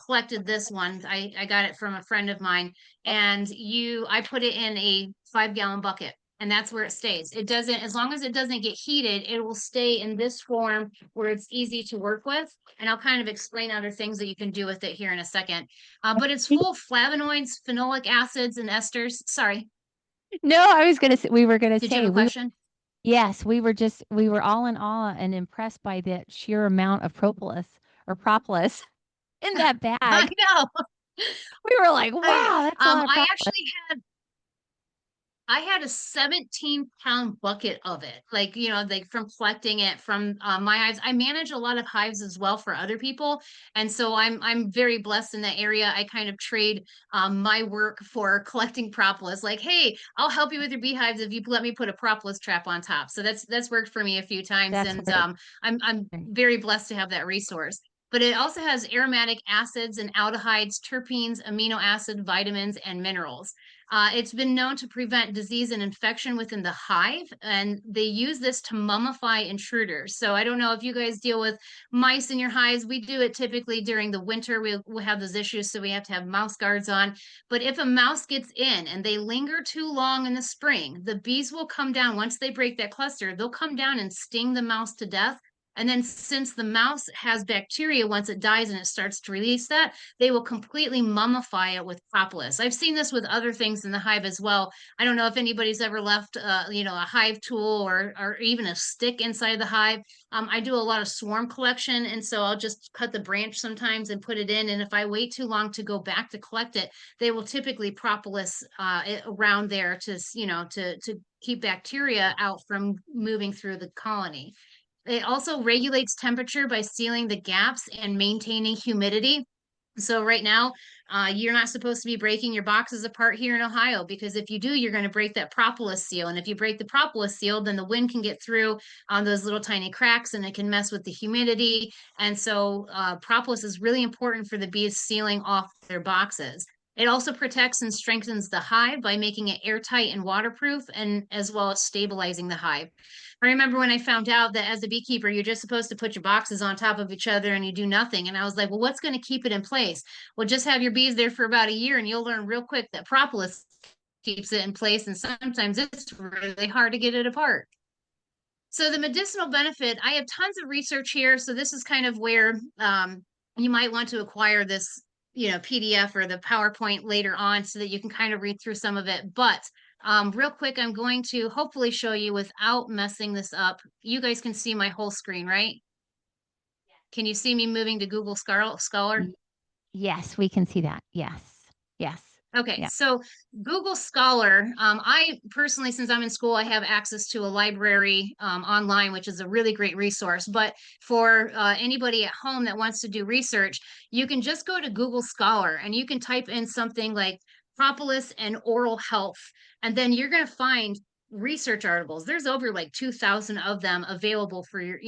collected this one. I got it from a friend of mine, and I put it in a 5-gallon bucket, and that's where it stays. It doesn't, as long as it doesn't get heated, it will stay in this form where it's easy to work with. And I'll kind of explain other things that you can do with it here in a second. But it's full of flavonoids, phenolic acids, and esters. Sorry, No, I was gonna say we were gonna did you have say a question? yes, we were all in awe and impressed by the sheer amount of propolis in that I bag. know. We were like, I wow, that's a lot of I propolis. actually I had a 17-pound bucket of it, like, like from collecting it from my hives. I manage a lot of hives as well for other people. And so I'm very blessed in that area. I kind of trade my work for collecting propolis. Like, hey, I'll help you with your beehives if you let me put a propolis trap on top. So that's worked for me a few times. That's And what it I'm very blessed to have that resource. But it also has aromatic acids and aldehydes, terpenes, amino acid, vitamins, and minerals. It's been known to prevent disease and infection within the hive, and they use this to mummify intruders. So I don't know if you guys deal with mice in your hives. We do it typically during the winter. We'll have those issues, so we have to have mouse guards on. But if a mouse gets in and they linger too long in the spring, the bees will come down. Once they break that cluster, they'll come down and sting the mouse to death. And then, since the mouse has bacteria, once it dies and it starts to release that, they will completely mummify it with propolis. I've seen this with other things in the hive as well. I don't know if anybody's ever left, a hive tool or even a stick inside the hive. I do a lot of swarm collection, and so I'll just cut the branch sometimes and put it in. And if I wait too long to go back to collect it, they will typically propolis around there to keep bacteria out from moving through the colony. It also regulates temperature by sealing the gaps and maintaining humidity. So right now, you're not supposed to be breaking your boxes apart here in Ohio, because if you do, you're going to break that propolis seal. And if you break the propolis seal, then the wind can get through on those little tiny cracks, and it can mess with the humidity. And so propolis is really important for the bees sealing off their boxes. It also protects and strengthens the hive by making it airtight and waterproof, and as well as stabilizing the hive. I remember when I found out that as a beekeeper, you're just supposed to put your boxes on top of each other and you do nothing. And I was like, well, what's going to keep it in place? Well, just have your bees there for about a year, and you'll learn real quick that propolis keeps it in place. And sometimes it's really hard to get it apart. So the medicinal benefit, I have tons of research here. So this is kind of where you might want to acquire this, PDF or the PowerPoint later on so that you can kind of read through some of it. But real quick, I'm going to hopefully show you without messing this up. You guys can see my whole screen, right? Can you see me moving to Google Scholar? Y- Yes, we can see that. Yes. Yes. Okay, Yeah. so Google Scholar, I personally, since I'm in school, I have access to a library online, which is a really great resource. But for anybody at home that wants to do research, you can just go to Google Scholar and you can type in something like propolis and oral health, and then you're going to find research articles. There's over like 2,000 of them available for your,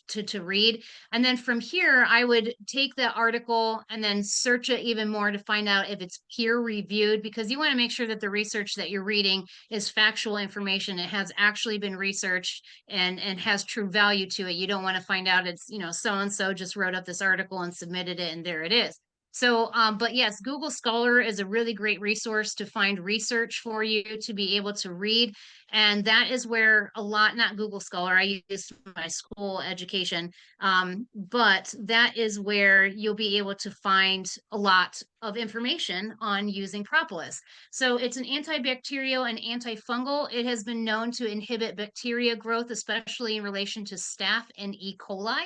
to read. And then from here, I would take the article and then search it even more to find out if it's peer reviewed, because you want to make sure that the research that you're reading is factual information. It has actually been researched and has true value to it. You don't want to find out it's, so and so just wrote up this article and submitted it and there it is. So, but yes, Google Scholar is a really great resource to find research for you to be able to read. And that is where a lot, not Google Scholar, I use my school education, but that is where you'll be able to find a lot of information on using propolis. So it's an antibacterial and antifungal. It has been known to inhibit bacteria growth, especially in relation to staph and E. coli.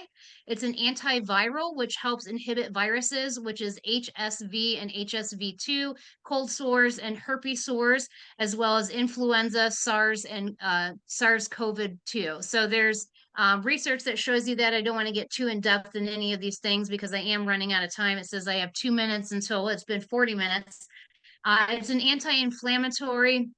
It's an antiviral, which helps inhibit viruses, which is HSV and HSV2, cold sores and herpes sores, as well as influenza, SARS, and SARS-CoV-2. So there's research that shows you that. I don't want to get too in depth in any of these things because I am running out of time. It says I have 2 minutes until it's been 40 minutes. It's an anti-inflammatory,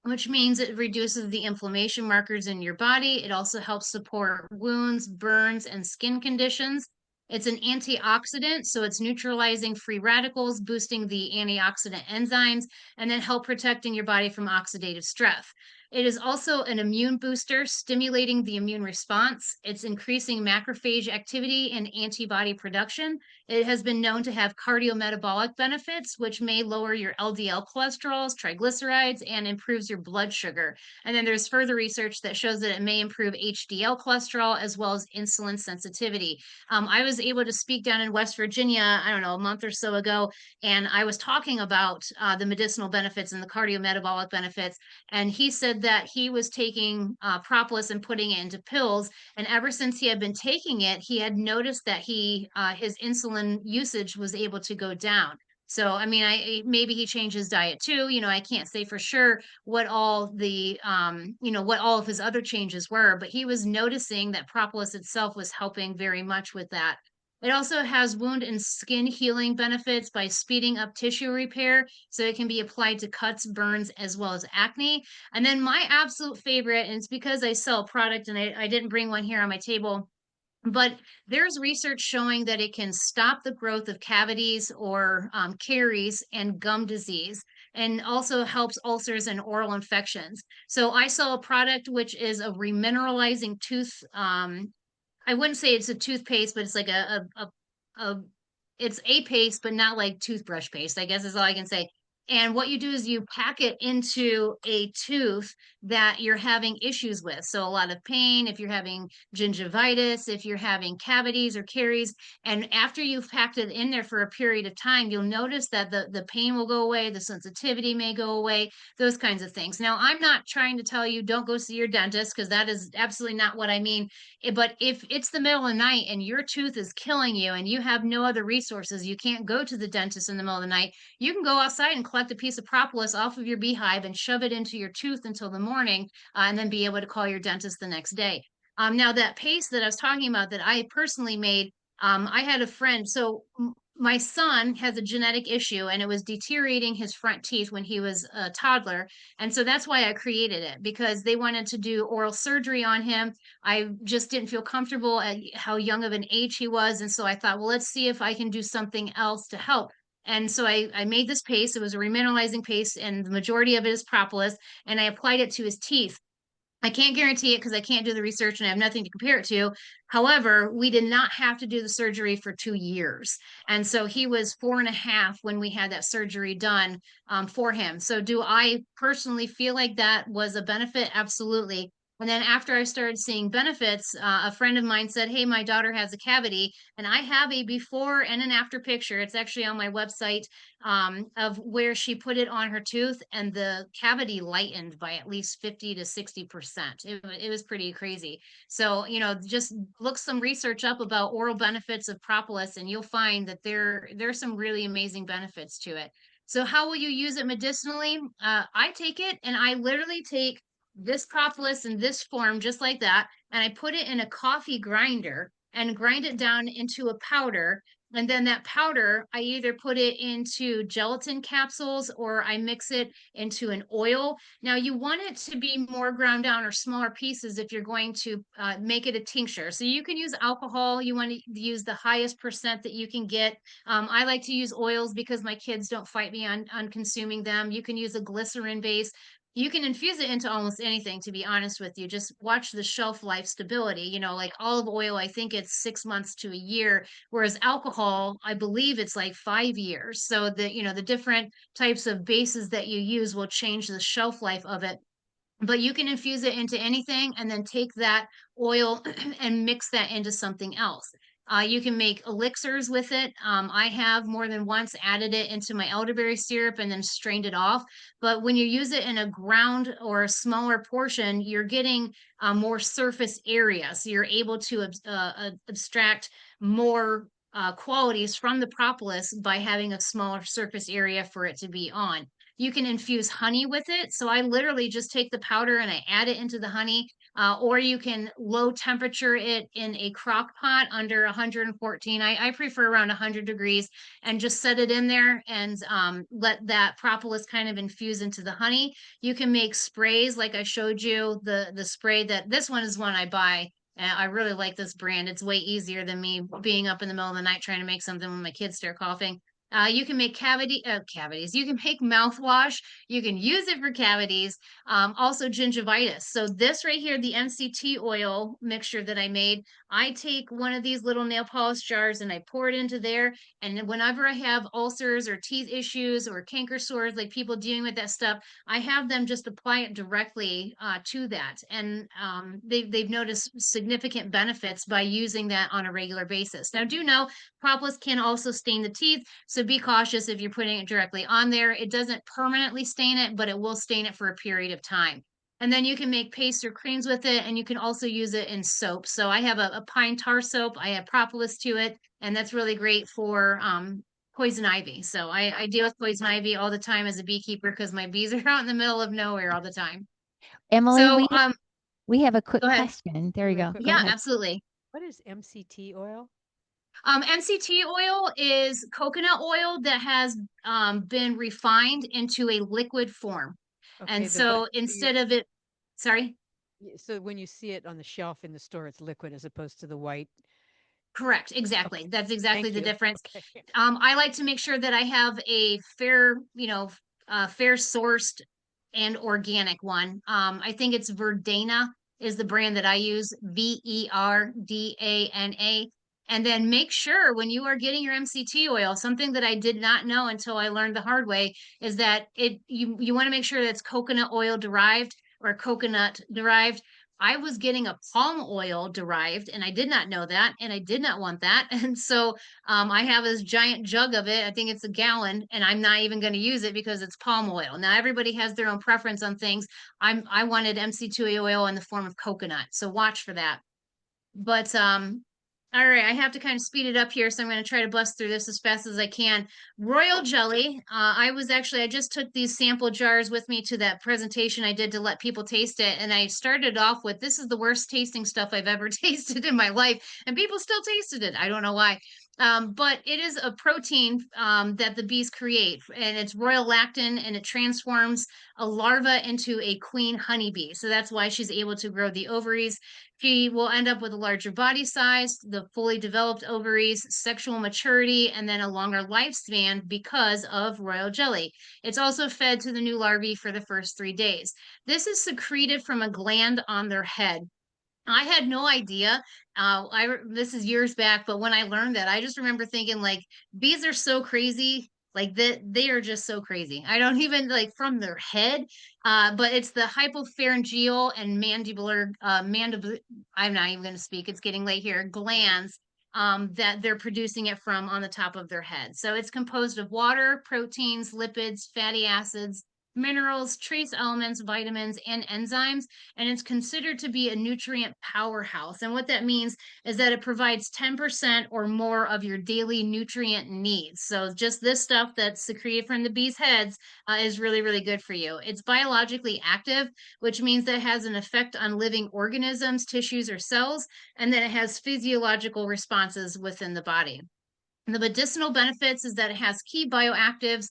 which means it reduces the inflammation markers in your body. It also helps support wounds, burns, and skin conditions. It's an antioxidant, so it's neutralizing free radicals, boosting the antioxidant enzymes, and then help protecting your body from oxidative stress. It is also an immune booster, stimulating the immune response. It's increasing macrophage activity and antibody production. It has been known to have cardiometabolic benefits, which may lower your LDL cholesterols, triglycerides, and improves your blood sugar. And then there's further research that shows that it may improve HDL cholesterol as well as insulin sensitivity. I was able to speak down in West Virginia, I don't know, a month or so ago, and I was talking about the medicinal benefits and the cardiometabolic benefits. And he said that he was taking propolis and putting it into pills. And ever since he had been taking it, he had noticed that his insulin usage was able to go down. So, I mean, maybe he changed his diet too. I can't say for sure what all what all of his other changes were, but he was noticing that propolis itself was helping very much with that. It also has wound and skin healing benefits by speeding up tissue repair, so it can be applied to cuts, burns, as well as acne. And then my absolute favorite, and it's because I sell a product and I didn't bring one here on my table, but there's research showing that it can stop the growth of cavities or caries and gum disease, and also helps ulcers and oral infections. So I sell a product which is a remineralizing tooth. I wouldn't say it's a toothpaste, but it's like a it's a paste, but not like toothbrush paste, I guess is all I can say. And what you do is you pack it into a tooth that you're having issues with. So a lot of pain, if you're having gingivitis, if you're having cavities or caries, and after you've packed it in there for a period of time, you'll notice that the pain will go away, the sensitivity may go away, those kinds of things. Now, I'm not trying to tell you don't go see your dentist because that is absolutely not what I mean. But if it's the middle of the night and your tooth is killing you and you have no other resources, you can't go to the dentist in the middle of the night, you can go outside and collect a piece of propolis off of your beehive and shove it into your tooth until the morning, and then be able to call your dentist the next day. Now, that paste that I was talking about that I personally made, I had a friend. So my son has a genetic issue and it was deteriorating his front teeth when he was a toddler. And so that's why I created it, because they wanted to do oral surgery on him. I just didn't feel comfortable at how young of an age he was. And so I thought, well, let's see if I can do something else to help. And so I made this paste. It was a remineralizing paste, and the majority of it is propolis. And I applied it to his teeth. I can't guarantee it because I can't do the research and I have nothing to compare it to. However, we did not have to do the surgery for 2 years. And so he was 4.5 when we had that surgery done for him. So, do I personally feel like that was a benefit? Absolutely. And then after I started seeing benefits, a friend of mine said, "Hey, my daughter has a cavity, and I have a before and an after picture. It's actually on my website, of where she put it on her tooth, and the cavity lightened by at least 50 to 60%. It was pretty crazy. So, just look some research up about oral benefits of propolis, and you'll find that there's some really amazing benefits to it. So, how will you use it medicinally? I take it and I literally take this propolis in this form, just like that, and I put it in a coffee grinder and grind it down into a powder. And then that powder, I either put it into gelatin capsules or I mix it into an oil. Now, you want it to be more ground down or smaller pieces if you're going to make it a tincture. So you can use alcohol. You want to use the highest percent that you can get. I like to use oils because my kids don't fight me on consuming them. You can use a glycerin base. You can infuse it into almost anything, to be honest with you. Just watch the shelf life stability. Like olive oil, I think it's 6 months to a year, whereas alcohol, I believe it's like 5 years. So the different types of bases that you use will change the shelf life of it. But you can infuse it into anything and then take that oil and mix that into something else. You can make elixirs with it. I have more than once added it into my elderberry syrup and then strained it off. But when you use it in a ground or a smaller portion, you're getting more surface area. So you're able to abstract more qualities from the propolis by having a smaller surface area for it to be on. You can infuse honey with it. So I literally just take the powder and I add it into the honey, or you can low temperature it in a crock pot under 114. I prefer around 100 degrees, and just set it in there and let that propolis kind of infuse into the honey. You can make sprays like I showed you, the spray that this one is one I buy. And I really like this brand. It's way easier than me being up in the middle of the night trying to make something when my kids start coughing. You can make cavities. You can make mouthwash. You can use it for cavities. Also gingivitis. So this right here, the MCT oil mixture that I made, I take one of these little nail polish jars and I pour it into there. And whenever I have ulcers or teeth issues or canker sores, like people dealing with that stuff, I have them just apply it directly to that. And they've noticed significant benefits by using that on a regular basis. Now, do know propolis can also stain the teeth, so be cautious if you're putting it directly on there. It doesn't permanently stain it, but it will stain it for a period of time. And then you can make paste or creams with it, and you can also use it in soap. So I have a pine tar soap. I add propolis to it, and that's really great for poison ivy. So I deal with poison ivy all the time as a beekeeper because my bees are out in the middle of nowhere all the time. Emily, So we have a quick go ahead. question. There you Real go. quick Go Yeah, ahead. absolutely. What is MCT oil? MCT oil is coconut oil that has been refined into a liquid form. Okay, And the but so instead of it, sorry, so when you see it on the shelf in the store, it's liquid as opposed to the white. correct, exactly. Okay, That's exactly thank the you. difference. Okay. I like to make sure that I have a fair, fair sourced and organic one. I think it's Verdana is the brand that I use, Verdana. And then make sure when you are getting your MCT oil, something that I did not know until I learned the hard way is that you want to make sure that it's coconut oil derived or coconut derived. I was getting a palm oil derived, and I did not know that, and I did not want that. And so I have this giant jug of it. I think it's a gallon, and I'm not even going to use it because it's palm oil. Now everybody has their own preference on things. I wanted MCT oil in the form of coconut, so watch for that. But all right, I have to kind of speed it up here, so I'm going to try to bust through this as fast as I can. Royal jelly. I just took these sample jars with me to that presentation I did to let people taste it, and I started off with, this is the worst tasting stuff I've ever tasted in my life, and people still tasted it. I don't know why. But it is a protein that the bees create, and it's royal lactin, and it transforms a larva into a queen honeybee. So that's why she's able to grow the ovaries. She will end up with a larger body size, the fully developed ovaries, sexual maturity, and then a longer lifespan because of royal jelly. It's also fed to the new larvae for the first 3 days. This is secreted from a gland on their head. I had no idea. This is years back, but when I learned that, I just remember thinking like bees are so crazy, like that they are just so crazy. I don't even like from their head, but it's the hypopharyngeal and mandibular mandible. I'm not even going to speak. It's getting late here. Glands that they're producing it from on the top of their head. So it's composed of water, proteins, lipids, fatty acids, minerals, trace elements, vitamins, and enzymes, and it's considered to be a nutrient powerhouse. And what that means is that it provides 10% or more of your daily nutrient needs. So just this stuff that's secreted from the bees' heads is really, really good for you. It's biologically active, which means that it has an effect on living organisms, tissues, or cells, and then it has physiological responses within the body. And the medicinal benefits is that it has key bioactives,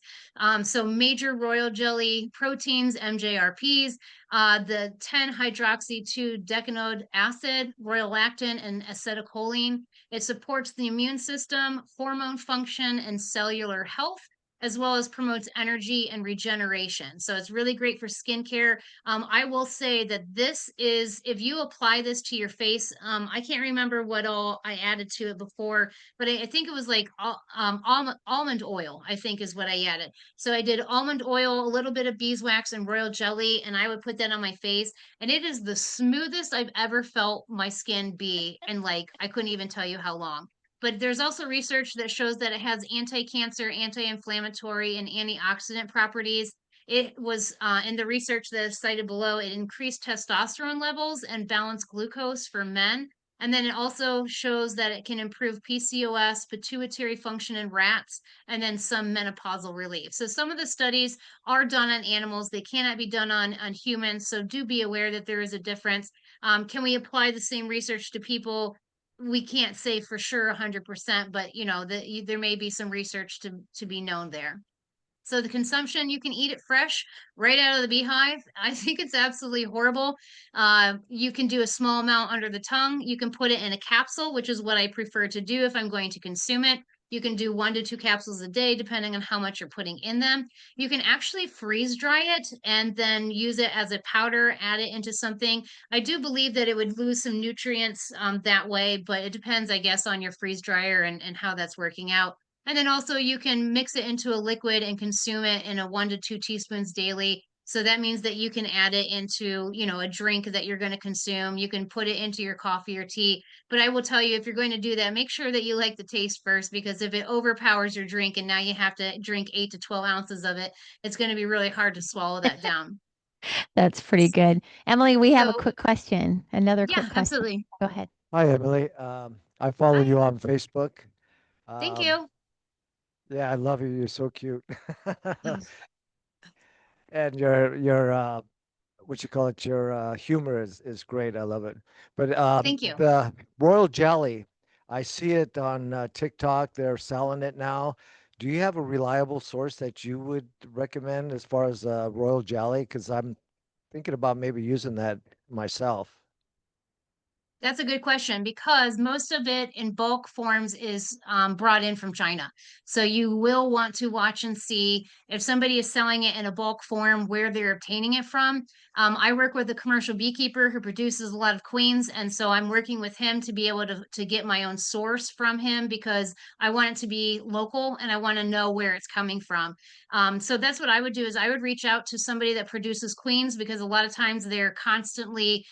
so major royal jelly proteins, MJRPs, the 10-hydroxy 2-decanoic acid, royal lactin, and acetylcholine. It supports the immune system, hormone function, and cellular health, as well as promotes energy and regeneration. So it's really great for skincare. I will say that this is, if you apply this to your face, I can't remember what all I added to it before, but I think it was like almond oil, I think is what I added. So I did almond oil, a little bit of beeswax, and royal jelly, and I would put that on my face. And it is the smoothest I've ever felt my skin be. And like, I couldn't even tell you how long. but there's also research that shows that it has anti-cancer, anti-inflammatory, and antioxidant properties. It was in the research that is cited below, it increased testosterone levels and balanced glucose for men. And then it also shows that it can improve PCOS, pituitary function in rats, and then some menopausal relief. So some of the studies are done on animals. They cannot be done on humans. So do be aware that there is a difference. Can we apply the same research to people? We can't say for sure 100%, but you know, there may be some research to be known there. So the consumption, you can eat it fresh right out of the beehive. I think it's absolutely horrible. You can do a small amount under the tongue. You can put it in a capsule, which is what I prefer to do if I'm going to consume it. You can do 1 to 2 capsules a day, depending on how much you're putting in them. You can actually freeze dry it and then use it as a powder, add it into something. I do believe that it would lose some nutrients that way, but it depends, I guess, on your freeze dryer and how that's working out. And then also you can mix it into a liquid and consume it in a 1 to 2 teaspoons daily. So that means that you can add it into, you know, a drink that you're going to consume. You can put it into your coffee or tea. But I will tell you, if you're going to do that, make sure that you like the taste first, because if it overpowers your drink and now you have to drink 8 to 12 ounces of it, it's going to be really hard to swallow that down. That's pretty good. Emily, we have a So quick question. Another quick yeah, question. absolutely. Go ahead. Hi, Emily. I follow Hi. you on Facebook. Thank Um, you. yeah, I love you. You're so cute. Oh, And your what you call it, your humor is great. I love it. But thank you. the royal jelly, I see it on TikTok. They're selling it now. Do you have a reliable source that you would recommend as far as royal jelly? Because I'm thinking about maybe using that myself. That's a good question, because most of it in bulk forms is brought in from China. So you will want to watch and see if somebody is selling it in a bulk form, where they're obtaining it from. I work with a commercial beekeeper who produces a lot of queens. And so I'm working with him to be able to get my own source from him, because I want it to be local and I want to know where it's coming from. So that's what I would do, is I would reach out to somebody that produces queens, because a lot of times they're constantly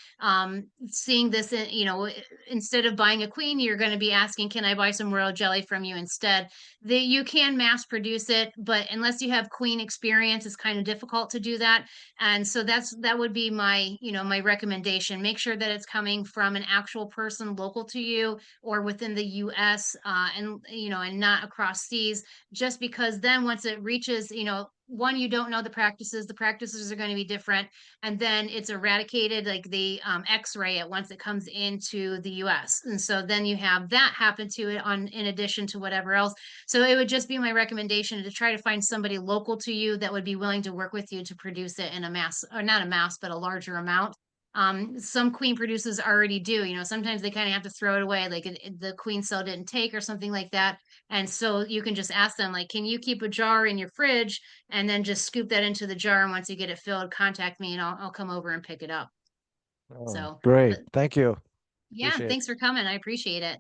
seeing this, you know, instead of buying a queen, you're going to be asking, can I buy some royal jelly from you instead? You can mass produce it, but unless you have queen experience, it's kind of difficult to do that. And so that would be my, you know, my recommendation. Make sure that it's coming from an actual person local to you or within the US, and, you know, and not across seas, just because then once it reaches, you know, one, you don't know the practices are going to be different, and then it's eradicated, like the x-ray it once it comes into the US. And so then you have that happen to it on, in addition to whatever else. So it would just be my recommendation to try to find somebody local to you that would be willing to work with you to produce it in a mass, or not a mass, but a larger amount. Some queen producers already do, you know, sometimes they kind of have to throw it away, like the queen cell didn't take or something like that. And so you can just ask them, like, can you keep a jar in your fridge and then just scoop that into the jar, and once you get it filled, contact me and I'll come over and pick it up. Oh, So, great. but Thank you. yeah, Appreciate it. thanks for coming. I appreciate it.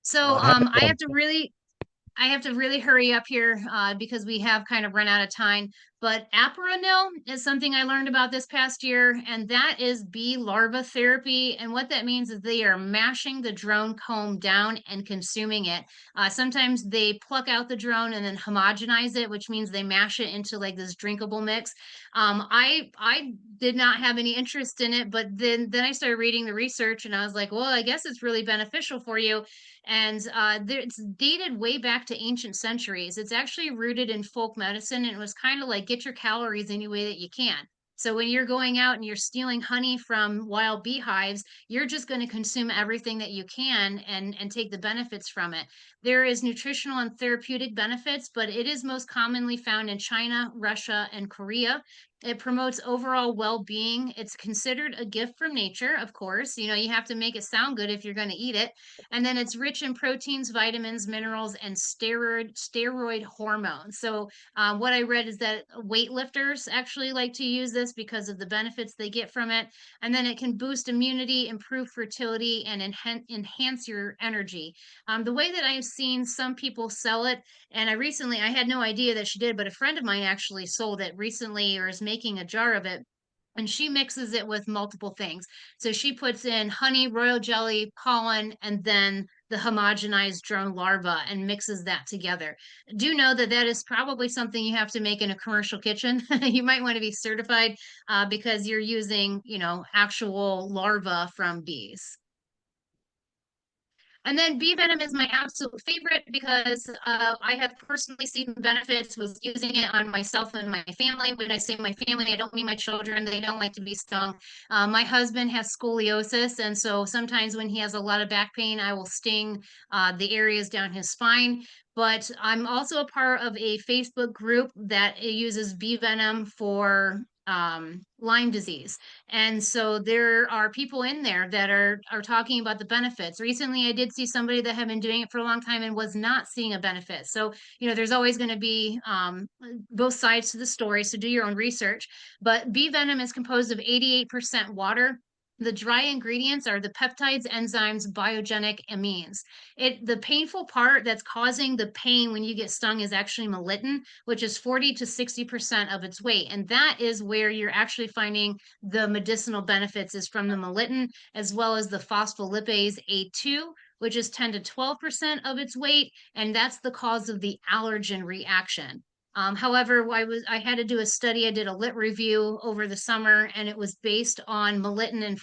So, Have I have to really hurry up here because we have kind of run out of time. But Apronil is something I learned about this past year, and that is bee larva therapy. And what that means is they are mashing the drone comb down and consuming it. Sometimes they pluck out the drone and then homogenize it, which means they mash it into like this drinkable mix. I did not have any interest in it, but then I started reading the research, and I was like, well, I guess it's really beneficial for you. And it's dated way back to ancient centuries. It's actually rooted in folk medicine, and it was kind of like get your calories any way that you can. So when you're going out and you're stealing honey from wild beehives, you're just going to consume everything that you can and take the benefits from it. There is nutritional and therapeutic benefits, but it is most commonly found in China, Russia, and Korea. It promotes overall well-being. It's considered a gift from nature, of course. You know, you have to make it sound good if you're going to eat it. And then it's rich in proteins, vitamins, minerals, and steroid hormones. So what I read is that weightlifters actually like to use this because of the benefits they get from it. And then it can boost immunity, improve fertility, and enhance your energy. The way that I've seen some people sell it, and I had no idea that she did, but a friend of mine actually sold it recently, or is making a jar of it, and she mixes it with multiple things. So she puts in honey, royal jelly, pollen, and then the homogenized drone larva and mixes that together. Do know that that is probably something you have to make in a commercial kitchen. You might want to be certified because you're using, actual larvae from bees. And then bee venom is my absolute favorite because I have personally seen benefits with using it on myself and my family. When I say my family, I don't mean my children. They don't like to be stung. My husband has scoliosis, and so sometimes when he has a lot of back pain, I will sting the areas down his spine. But I'm also a part of a Facebook group that uses bee venom for Lyme disease. And so there are people in there that are talking about the benefits. Recently, I did see somebody that had been doing it for a long time and was not seeing a benefit. So, there's always going to be both sides to the story. So do your own research. But bee venom is composed of 88% water. The dry ingredients are the peptides, enzymes, biogenic amines. The painful part that's causing the pain when you get stung is actually melittin, which is 40 to 60% of its weight. And that is where you're actually finding the medicinal benefits is from the melittin, as well as the phospholipase A2, which is 10 to 12% of its weight. And that's the cause of the allergen reaction. However, I had to do a study. I did a lit review over the summer, and it was based on melittin and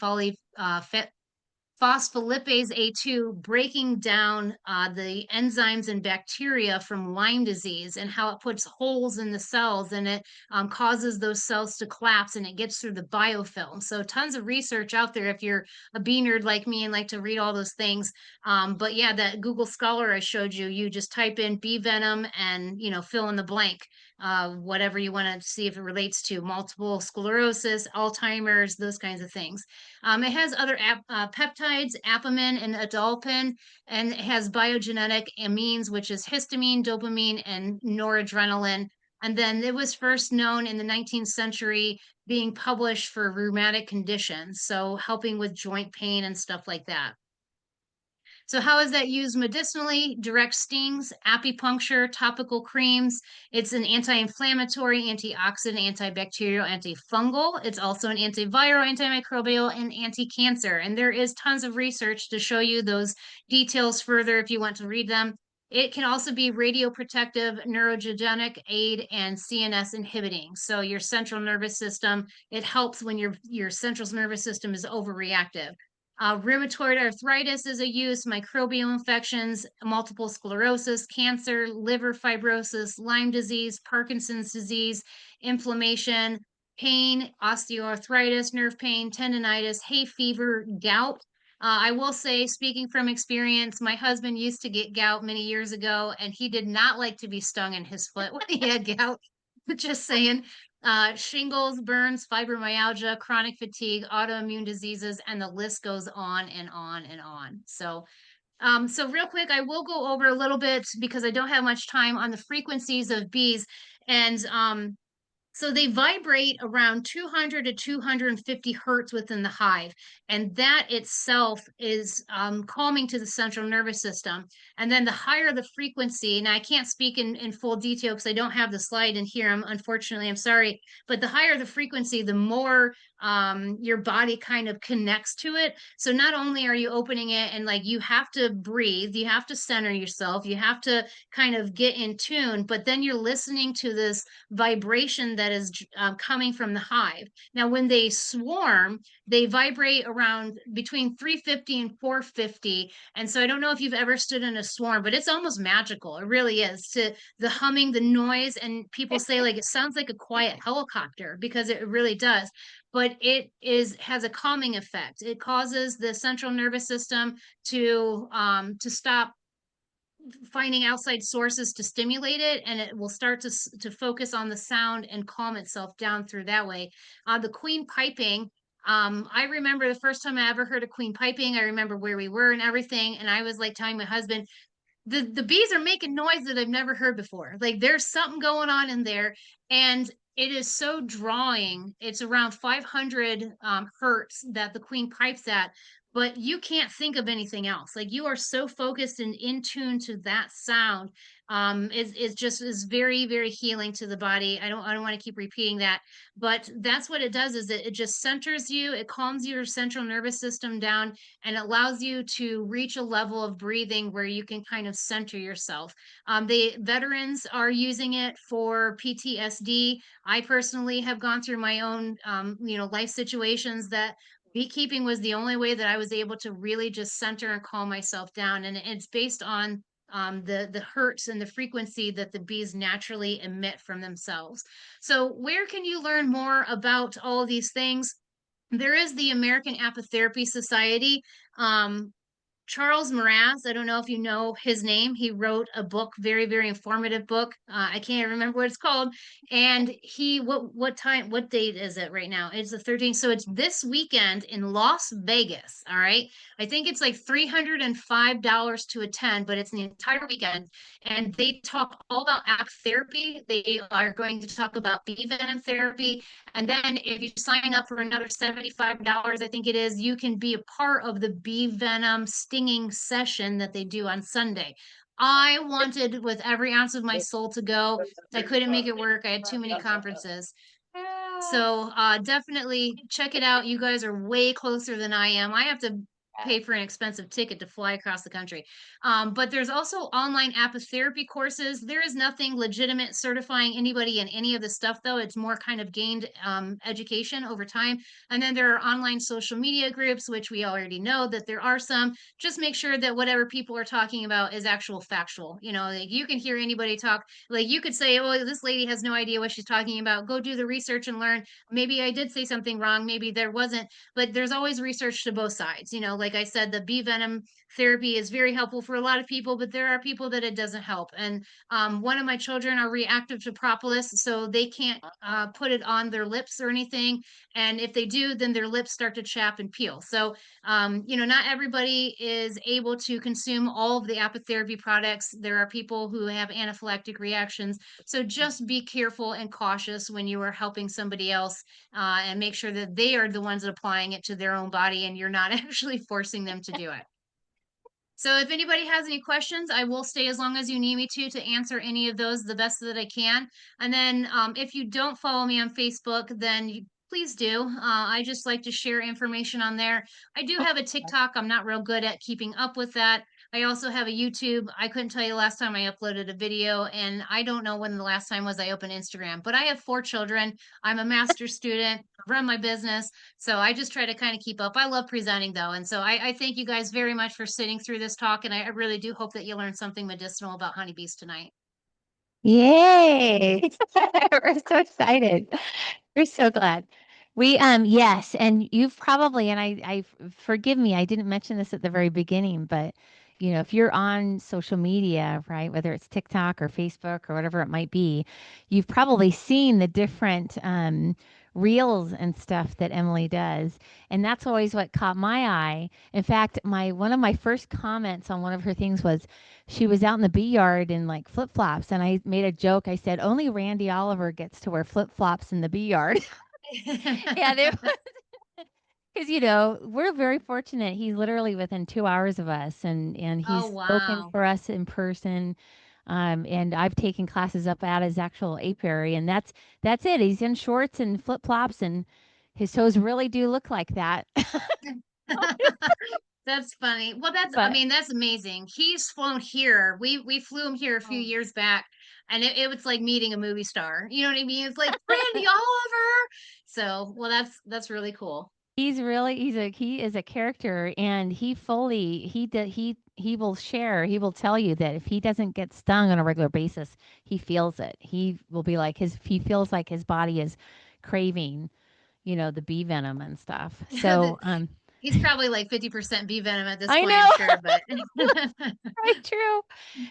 phospholipase A2 breaking down the enzymes and bacteria from Lyme disease and how it puts holes in the cells and it causes those cells to collapse and it gets through the biofilm. So tons of research out there if you're a bee nerd like me and like to read all those things. But yeah, that Google Scholar I showed you, you just type in bee venom and, fill in the blank. Whatever you want to see if it relates to multiple sclerosis, Alzheimer's, those kinds of things. It has other peptides, apamin and adolpin, and it has biogenetic amines, which is histamine, dopamine, and noradrenaline. And then it was first known in the 19th century, being published for rheumatic conditions, so helping with joint pain and stuff like that. So how is that used medicinally? Direct stings, acupuncture, topical creams. It's an anti-inflammatory, antioxidant, antibacterial, antifungal. It's also an antiviral, antimicrobial, and anti-cancer. And there is tons of research to show you those details further if you want to read them. It can also be radioprotective, neurogenic aid, and CNS inhibiting. So your central nervous system, it helps when your central nervous system is overreactive. Rheumatoid arthritis is a use, microbial infections, multiple sclerosis, cancer, liver fibrosis, Lyme disease, Parkinson's disease, inflammation, pain, osteoarthritis, nerve pain, tendonitis, hay fever, gout. I will say, speaking from experience, my husband used to get gout many years ago, and he did not like to be stung in his foot when he had gout. Just saying. Shingles, burns, fibromyalgia, chronic fatigue, autoimmune diseases, and the list goes on and on and on. So real quick, I will go over a little bit because I don't have much time on the frequencies of bees. And so they vibrate around 200 to 250 hertz within the hive, and that itself is calming to the central nervous system. And then the higher the frequency, and I can't speak in full detail because I don't have the slide in here. Unfortunately, I'm sorry, but the higher the frequency, the more your body kind of connects to it. So not only are you opening it and like you have to breathe, you have to center yourself, you have to kind of get in tune, but then you're listening to this vibration that is coming from the hive. Now, when they swarm, they vibrate around between 350 and 450. And so I don't know if you've ever stood in a swarm, but it's almost magical. It really is, to the humming, the noise. And people say like it sounds like a quiet helicopter because it really does. But it has a calming effect. It causes the central nervous system to stop finding outside sources to stimulate it, and it will start to focus on the sound and calm itself down through that way. The queen piping, I remember the first time I ever heard of queen piping. I remember where we were and everything, and I was like telling my husband, the bees are making noise that I've never heard before. Like there's something going on in there, and it is so drawing. It's around 500 hertz that the queen pipes at. but you can't think of anything else. Like you are so focused and in tune to that sound. Is just is very, very healing to the body. I don't want to keep repeating that, but that's what it does, is it just centers you, it calms your central nervous system down, and allows you to reach a level of breathing where you can kind of center yourself. The veterans are using it for PTSD. I personally have gone through my own, life situations that beekeeping was the only way that I was able to really just center and calm myself down. And it's based on the hertz and the frequency that the bees naturally emit from themselves. So, where can you learn more about all of these things? There is the American Apitherapy Society. Charles Mraz, I don't know if you know his name. He wrote a book, very, very informative book. I can't remember what it's called. And what date is it right now? It's the 13th. So it's this weekend in Las Vegas. All right. I think it's like $305 to attend, but it's the entire weekend. And they talk all about app therapy. They are going to talk about bee venom therapy. And then if you sign up for another $75, I think it is, you can be a part of the bee venom stinging session that they do on Sunday. I wanted with every ounce of my soul to go. I couldn't make it work. I had too many conferences. So definitely check it out. You guys are way closer than I am. I have to pay for an expensive ticket to fly across the country. But there's also online apitherapy courses. There is nothing legitimate certifying anybody in any of this stuff, though. It's more kind of gained education over time. And then there are online social media groups, which we already know that there are some. Just make sure that whatever people are talking about is actual factual. Like you can hear anybody talk, like you could say, oh, this lady has no idea what she's talking about. Go do the research and learn. Maybe I did say something wrong. Maybe there wasn't, but there's always research to both sides. Like I said, the bee venom therapy is very helpful for a lot of people, but there are people that it doesn't help. And one of my children are reactive to propolis, so they can't put it on their lips or anything. And if they do, then their lips start to chap and peel. So, not everybody is able to consume all of the apitherapy products. There are people who have anaphylactic reactions. So just be careful and cautious when you are helping somebody else, and make sure that they are the ones applying it to their own body and you're not actually forcing them to do it. So if anybody has any questions, I will stay as long as you need me to answer any of those the best that I can. And then if you don't follow me on Facebook, then please do. I just like to share information on there. I do have a TikTok. I'm not real good at keeping up with that. I also have a YouTube. I couldn't tell you the last time I uploaded a video, and I don't know when the last time was I opened Instagram. But I have 4 children. I'm a master's student, run my business. So I just try to kind of keep up. I love presenting though. And so I thank you guys very much for sitting through this talk. And I really do hope that you learned something medicinal about honeybees tonight. Yay. We're so excited. We're so glad. Yes, and you've probably, and forgive me, I didn't mention this at the very beginning, but if you're on social media, right, whether it's TikTok or Facebook or whatever it might be, you've probably seen the different reels and stuff that Emily does. And that's always what caught my eye. In fact, one of my first comments on one of her things was she was out in the bee yard in like flip-flops, and I made a joke. I said, only Randy Oliver gets to wear flip-flops in the bee yard. Yeah, because we're very fortunate. He's literally within 2 hours of us, and he's Oh, spoken wow. for us in person. And I've taken classes up at his actual apiary, and that's it. He's in shorts and flip flops, and his toes really do look like that. That's funny. Well, I But mean, that's amazing. He's flown here. We flew him here a few oh, years back, and it was like meeting a movie star. You know what I mean? It's like Randy Oliver. So, well, that's really cool. he is a character, and he will share. He will tell you that if he doesn't get stung on a regular basis, he feels it. He will be like he feels like his body is craving, the bee venom and stuff. So, He's probably like 50% bee venom at this I point, I'm know. sure, but Right, true.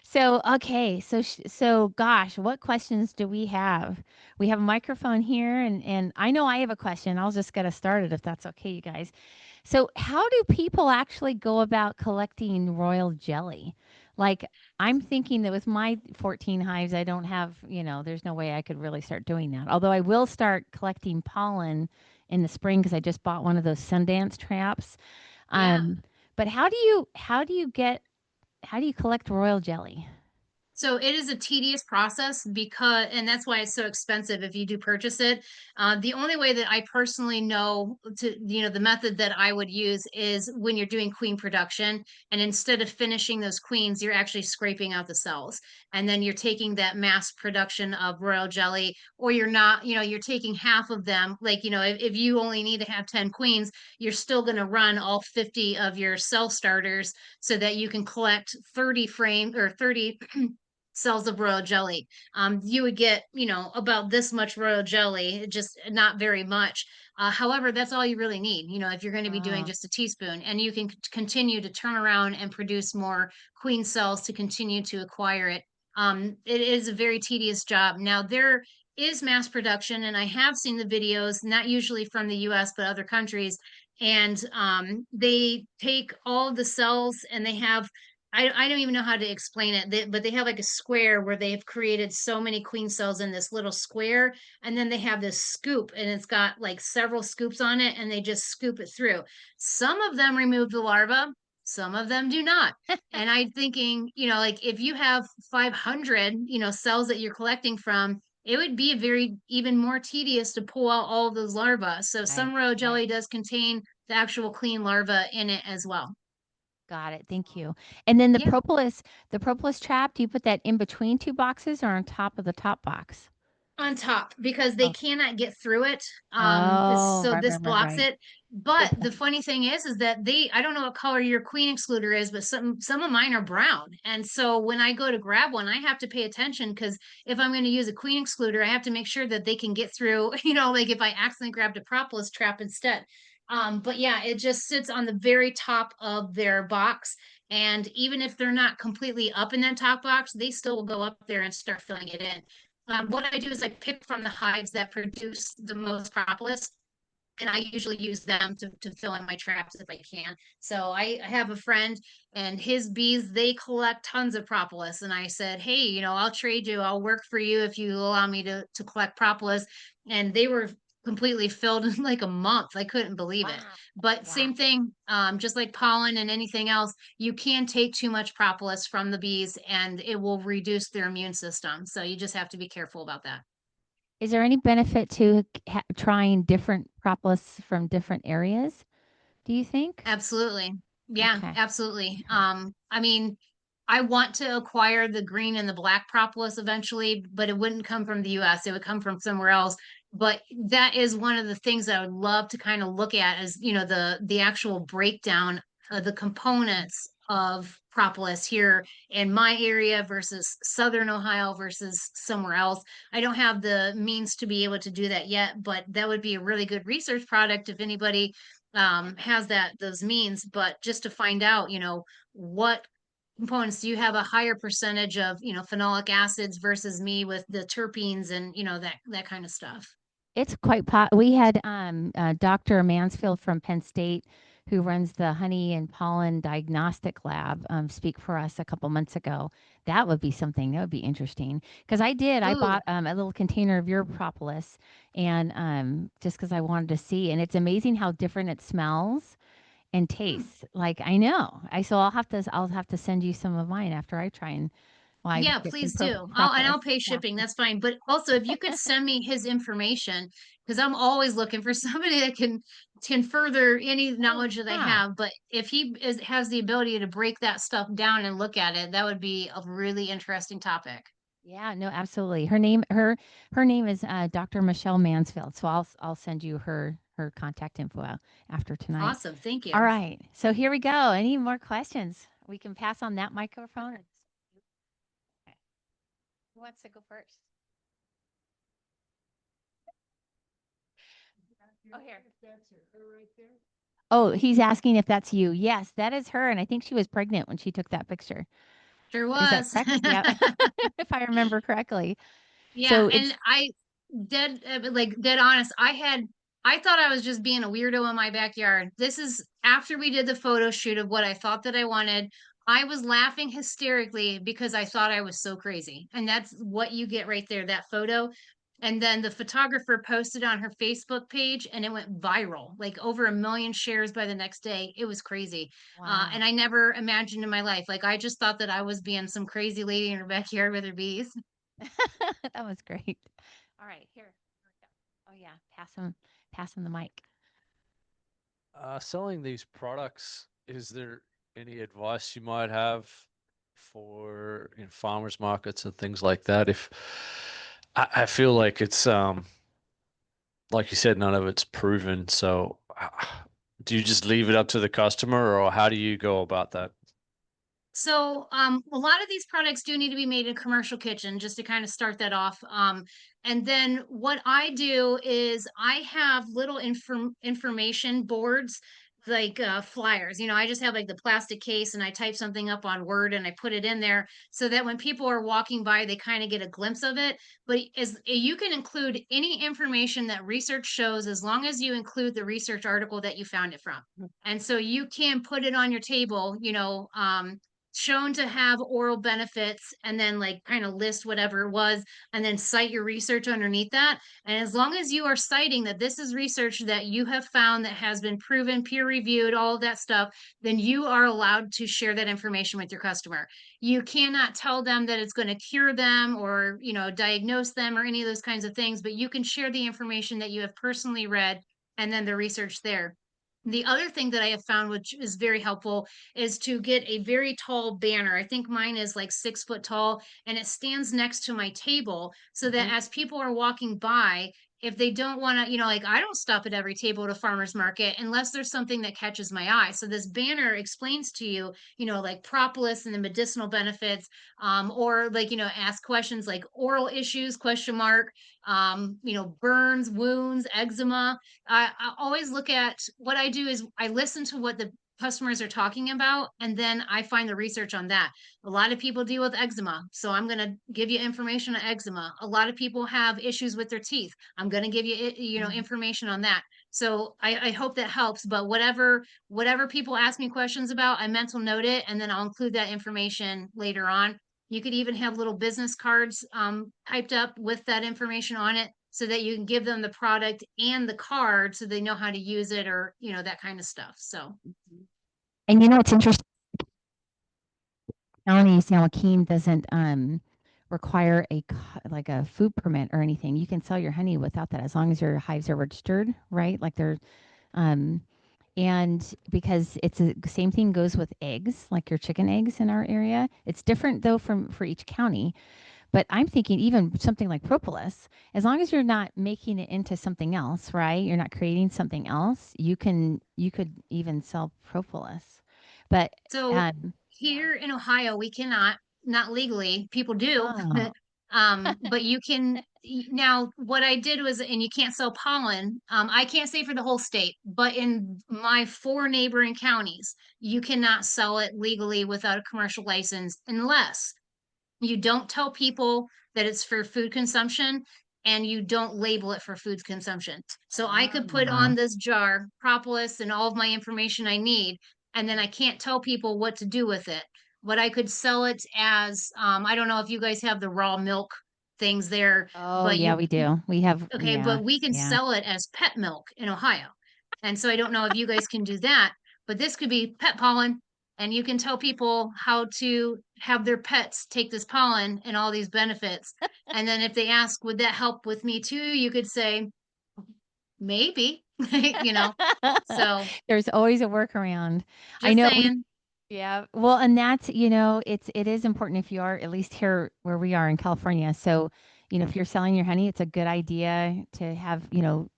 So, okay, so gosh, what questions do we have? We have a microphone here, and I know I have a question. I'll just get us started if that's okay, you guys. So, how do people actually go about collecting royal jelly? Like, I'm thinking that with my 14 hives, I don't have, there's no way I could really start doing that. Although I will start collecting pollen in the spring because I just bought one of those Sundance traps. Yeah. But how do you collect royal jelly? So it is a tedious process because, and that's why it's so expensive if you do purchase it. The only way that I personally know to, the method that I would use is when you're doing queen production. And instead of finishing those queens, you're actually scraping out the cells. And then you're taking that mass production of royal jelly, or you're not, you're taking half of them. Like, if you only need to have 10 queens, you're still going to run all 50 of your cell starters so that you can collect 30 frame or 30 cells of royal jelly. You would get, about this much royal jelly, just not very much. However, that's all you really need, if you're going to be doing Oh, just a teaspoon, and you can continue to turn around and produce more queen cells to continue to acquire it. It is a very tedious job. Now, there is mass production, and I have seen the videos, not usually from the US, but other countries. And they take all of the cells and they have I don't even know how to explain it, but they have like a square where they've created so many queen cells in this little square, and then they have this scoop, and it's got like several scoops on it, and they just scoop it through. Some of them remove the larva, some of them do not. And I'm thinking, like if you have 500, cells that you're collecting from, it would be very even more tedious to pull out all of those larvae. So right, some royal right. jelly does contain the actual clean larva in it as well. Got it. Thank you. And then Yeah. the propolis trap, do you put that in between two boxes or on top of the top box? On top because they Oh, cannot get through it. oh, So right, this right, right, blocks right. it. Good But the point. funny thing is that I don't know what color your queen excluder is, but some of mine are brown. And so when I go to grab one, I have to pay attention because if I'm going to use a queen excluder, I have to make sure that they can get through, like if I accidentally grabbed a propolis trap instead. But yeah, it just sits on the very top of their box. And even if they're not completely up in that top box, they still will go up there and start filling it in. What I do is I pick from the hives that produce the most propolis, and I usually use them to fill in my traps if I can. So I have a friend and his bees, they collect tons of propolis. And I said, hey, I'll trade you, I'll work for you if you allow me to collect propolis. And they were completely filled in like a month. I couldn't believe it. Wow. But Wow. same thing, just like pollen and anything else, you can take too much propolis from the bees and it will reduce their immune system. So you just have to be careful about that. Is there any benefit to trying different propolis from different areas, do you think? Absolutely. Yeah, Okay. absolutely. Okay. I mean, I want to acquire the green and the black propolis eventually, but it wouldn't come from the US. It would come from somewhere else. But that is one of the things that I would love to kind of look at is, the actual breakdown of the components of propolis here in my area versus Southern Ohio versus somewhere else. I don't have the means to be able to do that yet, but that would be a really good research product if anybody has those means. But just to find out, what components do you have a higher percentage of, phenolic acids versus me with the terpenes and that kind of stuff. It's quite we had Dr. Mansfield from Penn State who runs the honey and pollen diagnostic lab speak for us a couple months ago. That would be something that would be interesting because I Ooh, bought a little container of your propolis and just because I wanted to see, and it's amazing how different it smells and hmm. tastes. Like I know I so I'll have to send you some of mine after I try and well, I Yeah, get some please do. propolis. I'll pay Yeah. shipping. That's fine. But also, if you could send me his information, because I'm always looking for somebody that can further any Oh, knowledge that I yeah. have. But if has the ability to break that stuff down and look at it, that would be a really interesting topic. Yeah, no, absolutely. Her name is Dr. Michelle Mansfield. So I'll send you her contact info after tonight. Awesome. Thank All you. right. So here we go. Any more questions? We can pass on that microphone. Okay. Who wants to go first? Oh, here. Oh, he's asking if that's you. Yes, that is her. And I think she was pregnant when she took that picture. Sure Is that was. correct? Yeah. If I remember correctly. Yeah, So and it's I dead honest, I thought I was just being a weirdo in my backyard. This is after we did the photo shoot of what I thought that I wanted. I was laughing hysterically because I thought I was so crazy. And that's what you get right there, that photo. And then the photographer posted on her Facebook page and it went viral, like over 1 million shares by the next day. It was crazy. Wow. And I never imagined in my life, like I just thought that I was being some crazy lady in her backyard with her bees. That was great. All right, here. Oh yeah, pass him the mic. Selling these products, is there any advice you might have for farmers markets and things like that? If I feel like it's like you said, none of it's proven. So do you just leave it up to the customer, or how do you go about that? So, a lot of these products do need to be made in commercial kitchen, just to kind of start that off. And then what I do is I have little information boards, like flyers. I just have like the plastic case and I type something up on Word and I put it in there so that when people are walking by, they kind of get a glimpse of it. But as you can include any information that research shows, as long as you include the research article that you found it from. And so you can put it on your table, shown to have oral benefits, and then like kind of list whatever it was and then cite your research underneath that. And as long as you are citing that this is research that you have found that has been proven, peer reviewed, all of that stuff, then you are allowed to share that information with your customer. You cannot tell them that it's going to cure them or diagnose them or any of those kinds of things, but you can share the information that you have personally read and then the research there. The other thing that I have found, which is very helpful, is to get a very tall banner. I think mine is like 6 foot tall, and it stands next to my table so that as people are walking by, if they don't want to, like I don't stop at every table at a farmer's market unless there's something that catches my eye. So this banner explains to you, like propolis and the medicinal benefits, or like, ask questions like oral issues, question mark, burns, wounds, eczema. I always look at what I do is I listen to what the customers are talking about and then I find the research on that. A lot of people deal with eczema, so I'm going to give you information on eczema. A lot of people have issues with their teeth. I'm going to give you information on that. So I hope that helps, but whatever people ask me questions about, I mental note it and then I'll include that information later on. You could even have little business cards typed up with that information on it so that you can give them the product and the card so they know how to use it or, that kind of stuff. So, And it's interesting. County San Joaquin doesn't require like a food permit or anything. You can sell your honey without that as long as your hives are registered, right? Like they're um and because it's the same thing goes with eggs, like your chicken eggs in our area. It's different though for each county. But I'm thinking even something like propolis, as long as you're not making it into something else, right? You're not creating something else, you could even sell propolis. But so yeah. here in Ohio, we cannot, not legally, people do, Oh. but you can. Now, what I did was, and you can't sell pollen. I can't say for the whole state, but in my 4 neighboring counties, you cannot sell it legally without a commercial license unless you don't tell people that it's for food consumption and you don't label it for food consumption. So I could put on Ah. this jar propolis and all of my information I need, and then I can't tell people what to do with it. But I could sell it as I don't know if you guys have the raw milk things there, Oh, but yeah, you we do. We have okay, yeah, but we can yeah. sell it as pet milk in Ohio. And so I don't know if you guys can do that, but this could be pet pollen. And you can tell people how to have their pets take this pollen and all these benefits. And then if they ask, would that help with me too? You could say, maybe, you know. So There's always a workaround. I just know we saying. yeah, well, and that's, it is important if you are at least here where we are in California. So, if you're selling your honey, it's a good idea to have,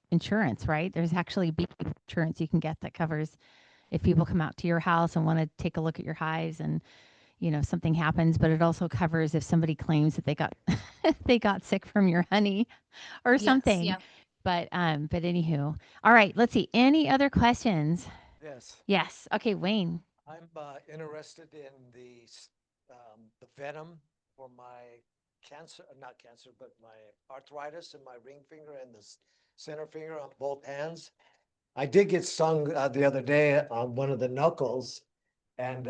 insurance, right? There's actually bee insurance you can get that covers if people come out to your house and want to take a look at your hives and, something happens, but it also covers if somebody claims that they got they got sick from your honey or Yes. something. Yeah. But anywho. All right, let's see. Any other questions? Yes. Yes. Okay, Wayne. I'm interested in the venom for my cancer, not cancer, but my arthritis in my ring finger and the center finger on both hands. I did get stung the other day on one of the knuckles, and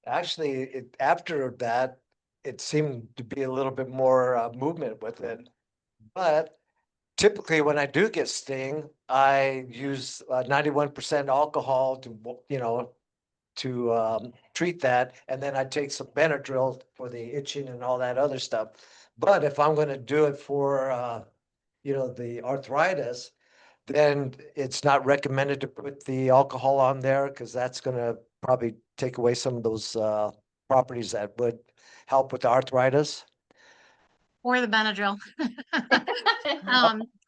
actually, after that, it seemed to be a little bit more movement with it. But typically when I do get sting, I use 91% alcohol to, treat that. And then I take some Benadryl for the itching and all that other stuff. But if I'm going to do it for, the arthritis, then it's not recommended to put the alcohol on there because that's going to probably take away some of those properties that would help with the arthritis. Or the Benadryl.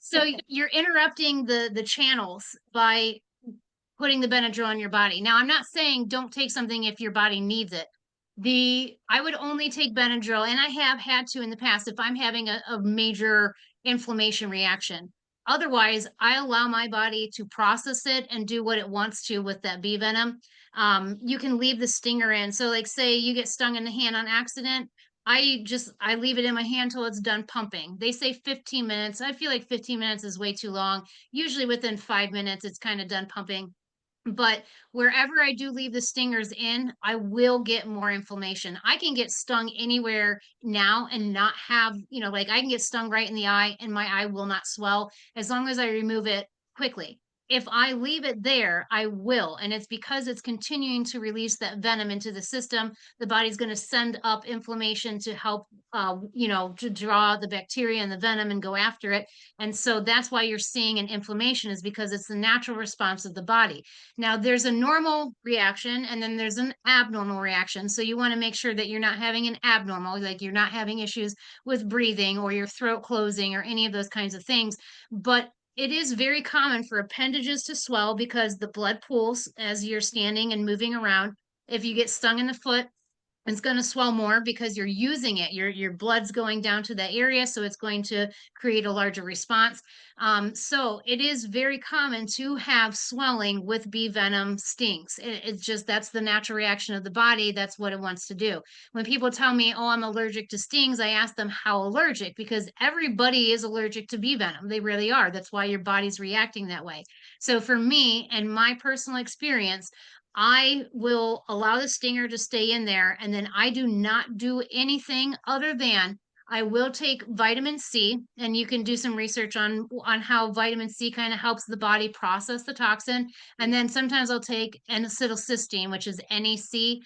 So you're interrupting the channels by putting the Benadryl in your body. Now, I'm not saying don't take something if your body needs it. I would only take Benadryl, and I have had to in the past if I'm having a major inflammation reaction. Otherwise, I allow my body to process it and do what it wants to with that bee venom. You can leave the stinger in. So, like, say you get stung in the hand on accident, I leave it in my hand till it's done pumping. They say 15 minutes. I feel like 15 minutes is way too long. Usually within 5 minutes, it's kind of done pumping. But wherever I do leave the stingers in, I will get more inflammation. I can get stung anywhere now and not have, like I can get stung right in the eye and my eye will not swell as long as I remove it quickly. If I leave it there, I will. And it's because it's continuing to release that venom into the system. The body's going to send up inflammation to help, to draw the bacteria and the venom and go after it. And so that's why you're seeing an inflammation, is because it's the natural response of the body. Now, there's a normal reaction and then there's an abnormal reaction. So you want to make sure that you're not having an abnormal, like you're not having issues with breathing or your throat closing or any of those kinds of things. But it is very common for appendages to swell because the blood pools as you're standing and moving around. If you get stung in the foot, it's going to swell more because you're using it. Your blood's going down to that area, so it's going to create a larger response. So it is very common to have swelling with bee venom stings. It's just that's the natural reaction of the body. That's what it wants to do. When people tell me, "Oh, I'm allergic to stings," I ask them how allergic, because everybody is allergic to bee venom. They really are. That's why your body's reacting that way. So for me and my personal experience, I will allow the stinger to stay in there, and then I do not do anything other than I will take vitamin C, and you can do some research on how vitamin C kind of helps the body process the toxin. And then sometimes I'll take N-acetylcysteine, which is NAC.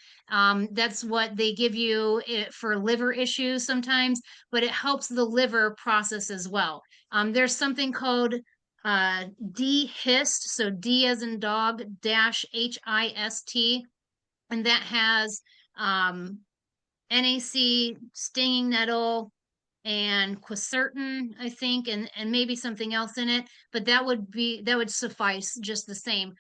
That's what they give you for liver issues sometimes, but it helps the liver process as well. There's something called D-hist, so D as in dog dash HIST, and that has NAC, stinging nettle, and quercetin, I think, and maybe something else in it, but that would suffice just the same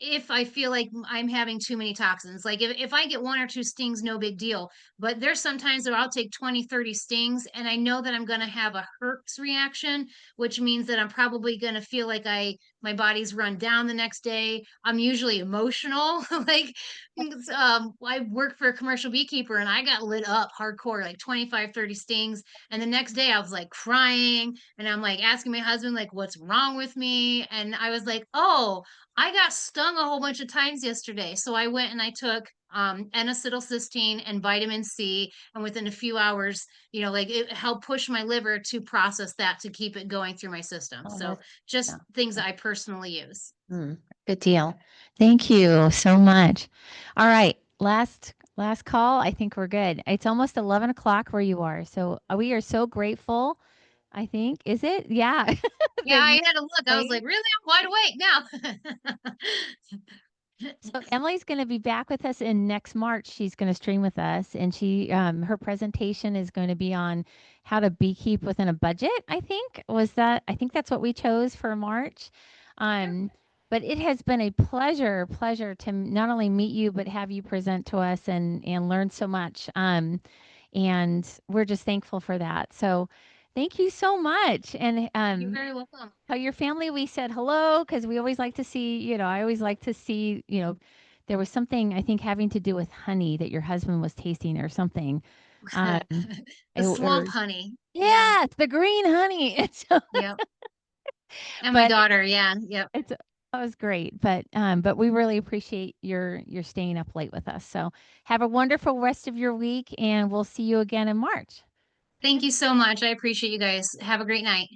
if I feel like I'm having too many toxins. Like if I get one or two stings, no big deal. But there's sometimes where I'll take 20, 30 stings and I know that I'm going to have a Herx reaction, which means that I'm probably going to feel like my body's run down the next day. I'm usually emotional. Like I worked for a commercial beekeeper and I got lit up hardcore, like 25, 30 stings. And the next day I was like crying and I'm like asking my husband, like, what's wrong with me? And I was like, oh, I got stung a whole bunch of times yesterday. So I went and I took N-acetylcysteine and vitamin C. And within a few hours, like it helped push my liver to process that to keep it going through my system. Oh, So that's just yeah. things that I personally use. Good deal. Thank you so much. All right, last call. I think we're good. It's almost 11 o'clock where you are, so we are so grateful. I think is it? Yeah, Yeah, that I you had to look. I was played. like, really? I'm wide awake now. So Emily's going to be back with us in next March. She's going to stream with us, and her presentation is going to be on how to beekeep within a budget. I think that's what we chose for March. Um, but it has been a pleasure to not only meet you but have you present to us and learn so much. And we're just thankful for that. So thank you so much. And You're very welcome. tell your family we said hello because we always like to see, I always like to see, there was something I think having to do with honey that your husband was tasting or something. Um, The swamp or honey. Yeah. yeah, it's the green honey. So, Yep. And my but daughter. Yeah. Yep. that was great. But we really appreciate your staying up late with us. So have a wonderful rest of your week, and we'll see you again in March. Thank you so much. I appreciate you guys. Have a great night.